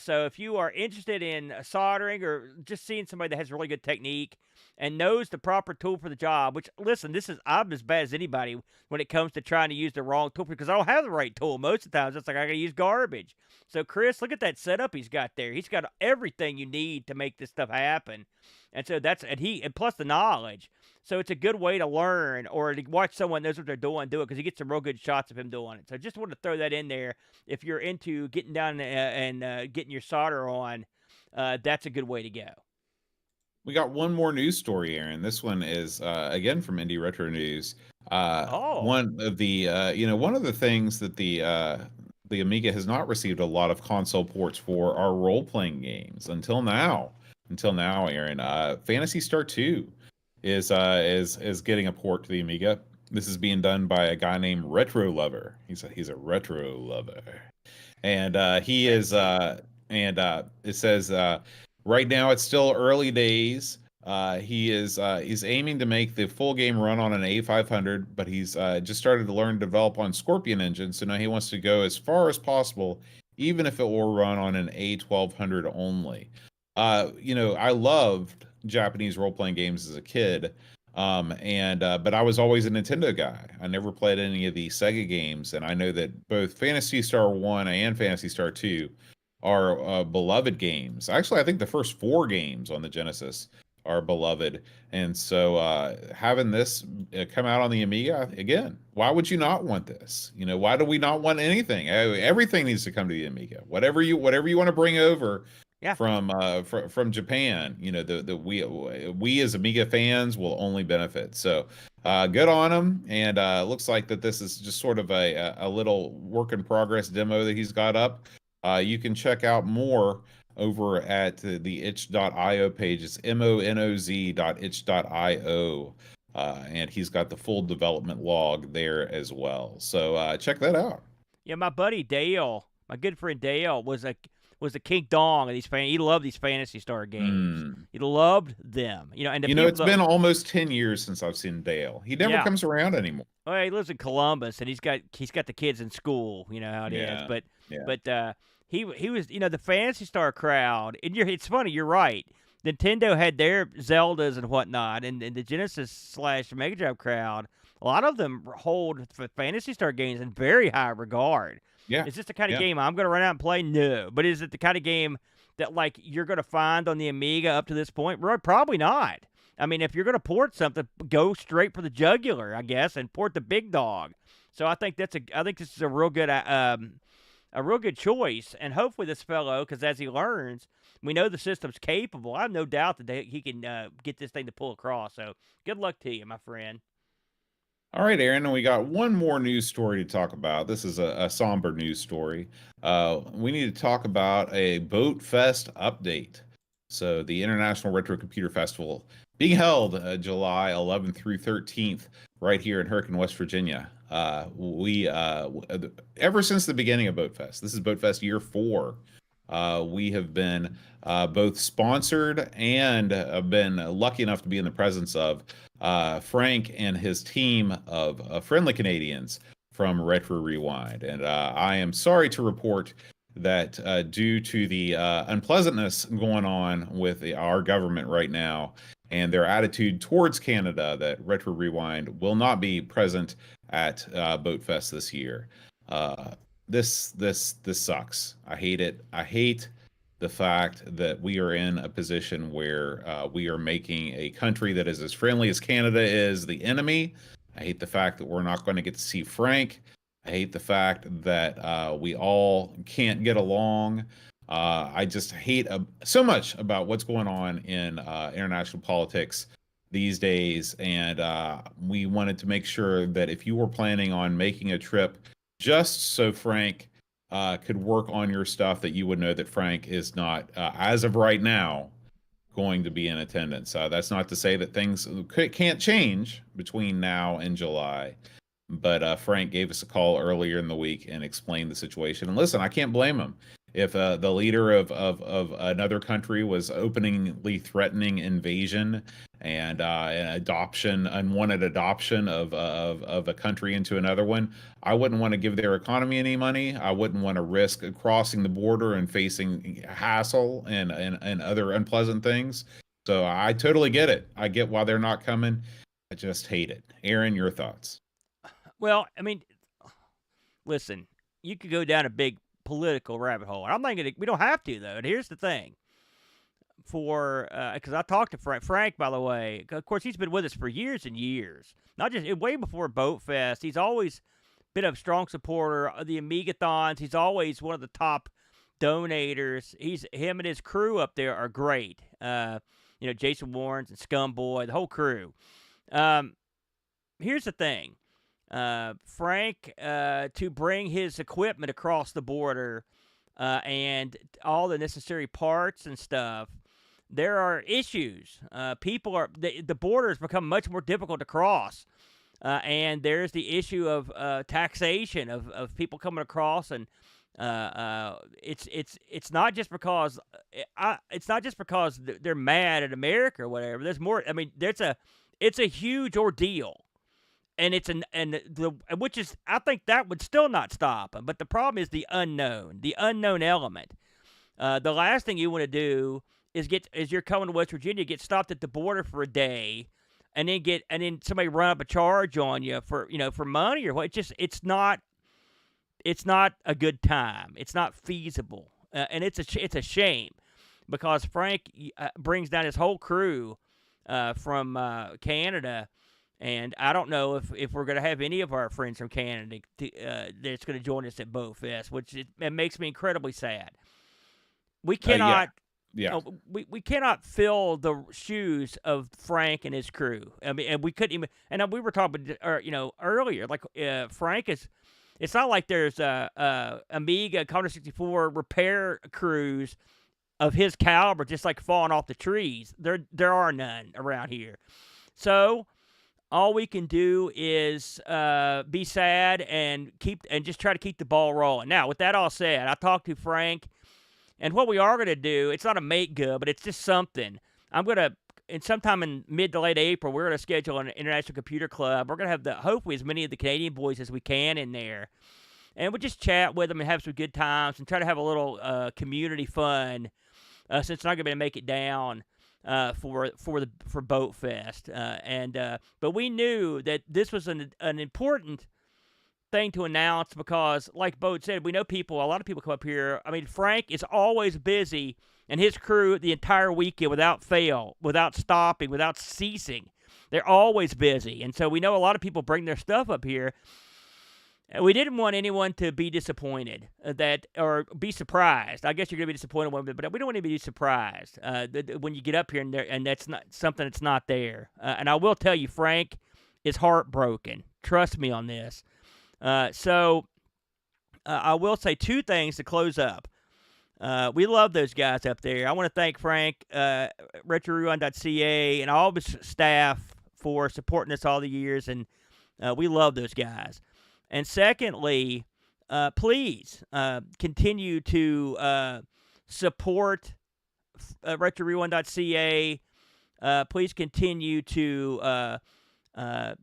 So if you are interested in soldering or just seeing somebody that has really good technique and knows the proper tool for the job, which, listen, I'm as bad as anybody when it comes to trying to use the wrong tool, because I don't have the right tool most of the times. It's like I gotta use garbage. So Chris, look at that setup he's got there. He's got everything you need to make this stuff happen. And so and plus the knowledge. So it's a good way to learn or to watch someone knows what they're doing, do it, because he gets some real good shots of him doing it. So just wanted to throw that in there. If you're into getting down and getting your solder on, that's a good way to go. We got one more news story, Aaron. This one is again from Indie Retro News. One of the things that the Amiga has not received a lot of console ports for are role-playing games until now. Aaron, Phantasy Star 2 is getting a port to the Amiga. This is being done by a guy named Retro Lover. He's a retro lover, and it says right now it's still early days. He's aiming to make the full game run on an A500, but he's just started to learn to develop on Scorpion engine. So now he wants to go as far as possible, even if it will run on an A1200 only. I loved Japanese role-playing games as a kid, but I was always a Nintendo guy. I never played any of the Sega games, and I know that both Phantasy Star 1 and Phantasy Star 2 are beloved games. Actually, I think the first 4 games on the Genesis are beloved, and so having this come out on the Amiga, again, why would you not want this? Why do we not want anything? Everything needs to come to the Amiga. Whatever you want to bring over. Yeah. From Japan, we as Amiga fans will only benefit. So good on him, and looks like that this is just sort of a little work in progress demo that he's got up. You can check out more over at the itch.io page. It's monoz.itch.io, and he's got the full development log there as well. So check that out. Yeah, my buddy Dale, my good friend Dale, was a king dong of these he loved these Phantasy Star games. He loved them. And it's been almost 10 years since I've seen Dale. He never comes around anymore. Well, he lives in Columbus, and he's got the kids in school. You know how it is. But he was the Phantasy Star crowd. And it's funny. You're right. Nintendo had their Zeldas and whatnot, and the Genesis / Mega Drive crowd. A lot of them hold Phantasy Star games in very high regard. Yeah. Is this the kind of game I'm going to run out and play? No. But is it the kind of game that you're going to find on the Amiga up to this point? Probably not. I mean, if you're going to port something, go straight for the jugular, I guess, and port the big dog. So I think this is a real good a real good choice. And hopefully this fellow, because as he learns, we know the system's capable. I have no doubt that he can get this thing to pull across. So good luck to you, my friend. All right, Aaron, and we got one more news story to talk about. This is a somber news story. We need to talk about a Boat Fest update. So the International Retro Computer Festival being held July 11th through 13th right here in Hurricane, West Virginia. We ever since the beginning of Boat Fest, this is Boat Fest year 4. We have been both sponsored and been lucky enough to be in the presence of Frank and his team of friendly Canadians from Retro Rewind. And I am sorry to report that due to the unpleasantness going on with our government right now and their attitude towards Canada, that Retro Rewind will not be present at Boat Fest this year. This sucks. I hate it. I hate the fact that we are in a position where we are making a country that is as friendly as Canada is the enemy. I hate the fact that we're not going to get to see Frank. I hate the fact that we all can't get along. I just hate so much about what's going on in international politics these days. And we wanted to make sure that if you were planning on making a trip just so Frank could work on your stuff, that you would know that Frank is not, as of right now, going to be in attendance. That's not to say that things can't change between now and July. But Frank gave us a call earlier in the week and explained the situation. And listen, I can't blame him. If the leader of another country was openly threatening invasion and an unwanted adoption of a country into another one, I wouldn't want to give their economy any money. I wouldn't want to risk crossing the border and facing hassle and other unpleasant things. So I totally get it. I get why they're not coming. I just hate it. Aaron, your thoughts? Well, I mean, listen, you could go down a big political rabbit hole. I'm not gonna. We don't have to though. And here's the thing. Because I talked to Frank. Frank, by the way, of course, he's been with us for years and years. Not just way before Boat Fest. He's always been a strong supporter of the Amigathons. He's always one of the top donators. Him and his crew up there are great. Jason Warrens and Scumboy, the whole crew. Here's the thing. Frank, to bring his equipment across the border and all the necessary parts and stuff, there are issues. The border has become much more difficult to cross, and there's the issue of taxation of people coming across, and it's not just because they're mad at America or whatever. There's more. I mean, it's a huge ordeal. And which is, I think that would still not stop them. But the problem is the unknown element. The last thing you want to do is you're coming to West Virginia, get stopped at the border for a day, and then somebody run up a charge on you for money or what. It's not a good time. It's not feasible, and it's a shame, because Frank brings down his whole crew from Canada. And I don't know if we're going to have any of our friends from Canada that's going to join us at Boat Fest, which it makes me incredibly sad. We cannot, we cannot fill the shoes of Frank and his crew. I mean, and we couldn't even. And we were talking, earlier. Like Frank is. It's not like there's Amiga, Commodore 64 repair crews of his caliber just like falling off the trees. There are none around here. So all we can do is be sad and just try to keep the ball rolling. Now, with that all said, I talked to Frank, and what we are going to do, it's not a make good, but it's just something. I'm going to, and sometime in mid to late April, we're going to schedule an International Computer Club. We're going to have hopefully as many of the Canadian boys as we can in there, and we'll just chat with them and have some good times and try to have a little community fun, since it's not going to be able to make it down for Boat Fest, but we knew that this was an important thing to announce, because, like Boat said, we know a lot of people come up here. I mean, Frank is always busy, and his crew the entire weekend without fail, without stopping, without ceasing. They're always busy, and so we know a lot of people bring their stuff up here. We didn't want anyone to be disappointed or be surprised. I guess you're going to be disappointed, but we don't want to be surprised when you get up here and that's not something that's not there. And I will tell you, Frank is heartbroken. Trust me on this. So I will say two things to close up. We love those guys up there. I want to thank Frank, RetroRewind.ca, and all of his staff for supporting us all the years, and we love those guys. And secondly, please continue to support RetroRewind.ca. Please continue to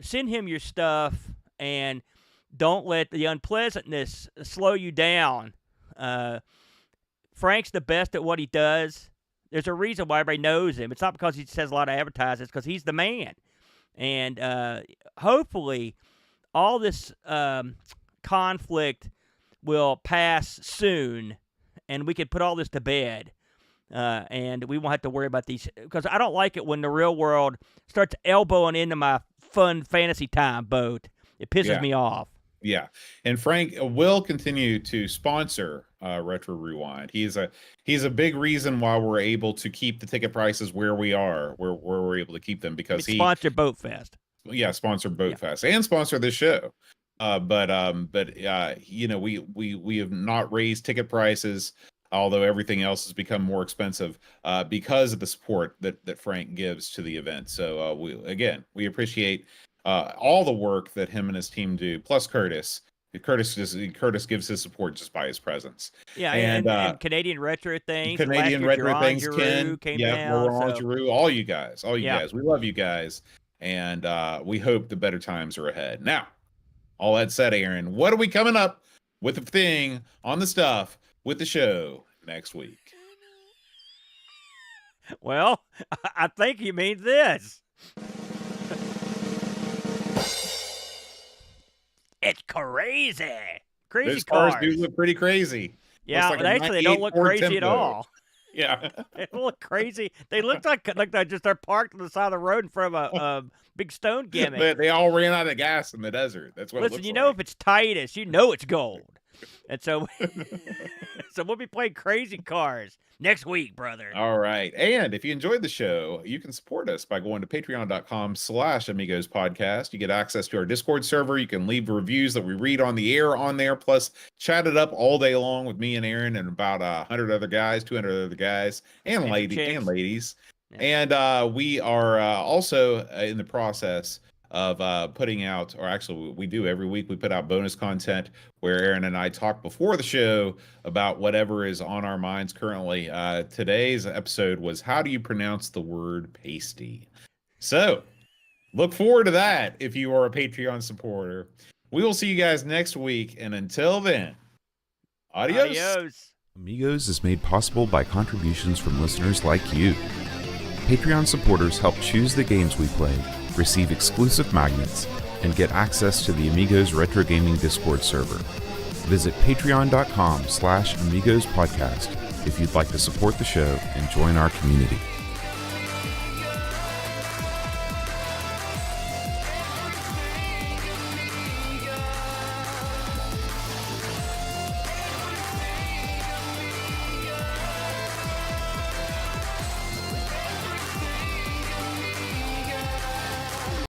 send him your stuff, and don't let the unpleasantness slow you down. Frank's the best at what he does. There's a reason why everybody knows him. It's not because he just has a lot of advertisers, it's because he's the man. And hopefully all this conflict will pass soon, and we can put all this to bed. And we won't have to worry about these, because I don't like it when the real world starts elbowing into my fun fantasy time boat. It pisses me off. Yeah, and Frank will continue to sponsor Retro Rewind. He's a big reason why we're able to keep the ticket prices where we are, where we're able to keep them, because he sponsored Boat Fest. Yeah, sponsor Boat Fest and sponsor this show. But you know, we have not raised ticket prices, although everything else has become more expensive because of the support that Frank gives to the event. So we appreciate all the work that him and his team do, plus Curtis. Curtis gives his support just by his presence. Yeah, and Canadian Retro Things. Canadian Retro Things, Ken, came down. Giroux, all you guys. We love you guys, and we hope the better times are ahead. Now, all that said, Aaron, what are we coming up with the thing on the stuff with the show next week? Well, I think he means this. It's crazy. Those cars do look pretty crazy. Yeah, like actually, they don't look crazy at all. Yeah. They don't look crazy. They look like they just are parked on the side of the road in front of a big stone gimmick. They all ran out of gas in the desert. That's what it looks like. Listen, you know, if it's Titus, you know it's gold. And so, so we'll be playing crazy cars next week, brother. All right. And if you enjoyed the show, you can support us by going to patreon.com/Amigos podcast. You get access to our Discord server. You can leave reviews that we read on the air on there, plus chat it up all day long with me and Aaron and about 100 other guys, 200 other guys, and ladies. Yeah. And we are also in the process of putting out, or actually we do every week, we put out bonus content where Aaron and I talk before the show about whatever is on our minds currently. Today's episode was, how do you pronounce the word pasty? So look forward to that if you are a Patreon supporter. We will see you guys next week, and until then, adios. Amigos is made possible by contributions from listeners like you. Patreon supporters help choose the games we play, receive exclusive magnets, and get access to the Amigos Retro Gaming Discord server. Visit patreon.com/Amigos podcast if you'd like to support the show and join our community.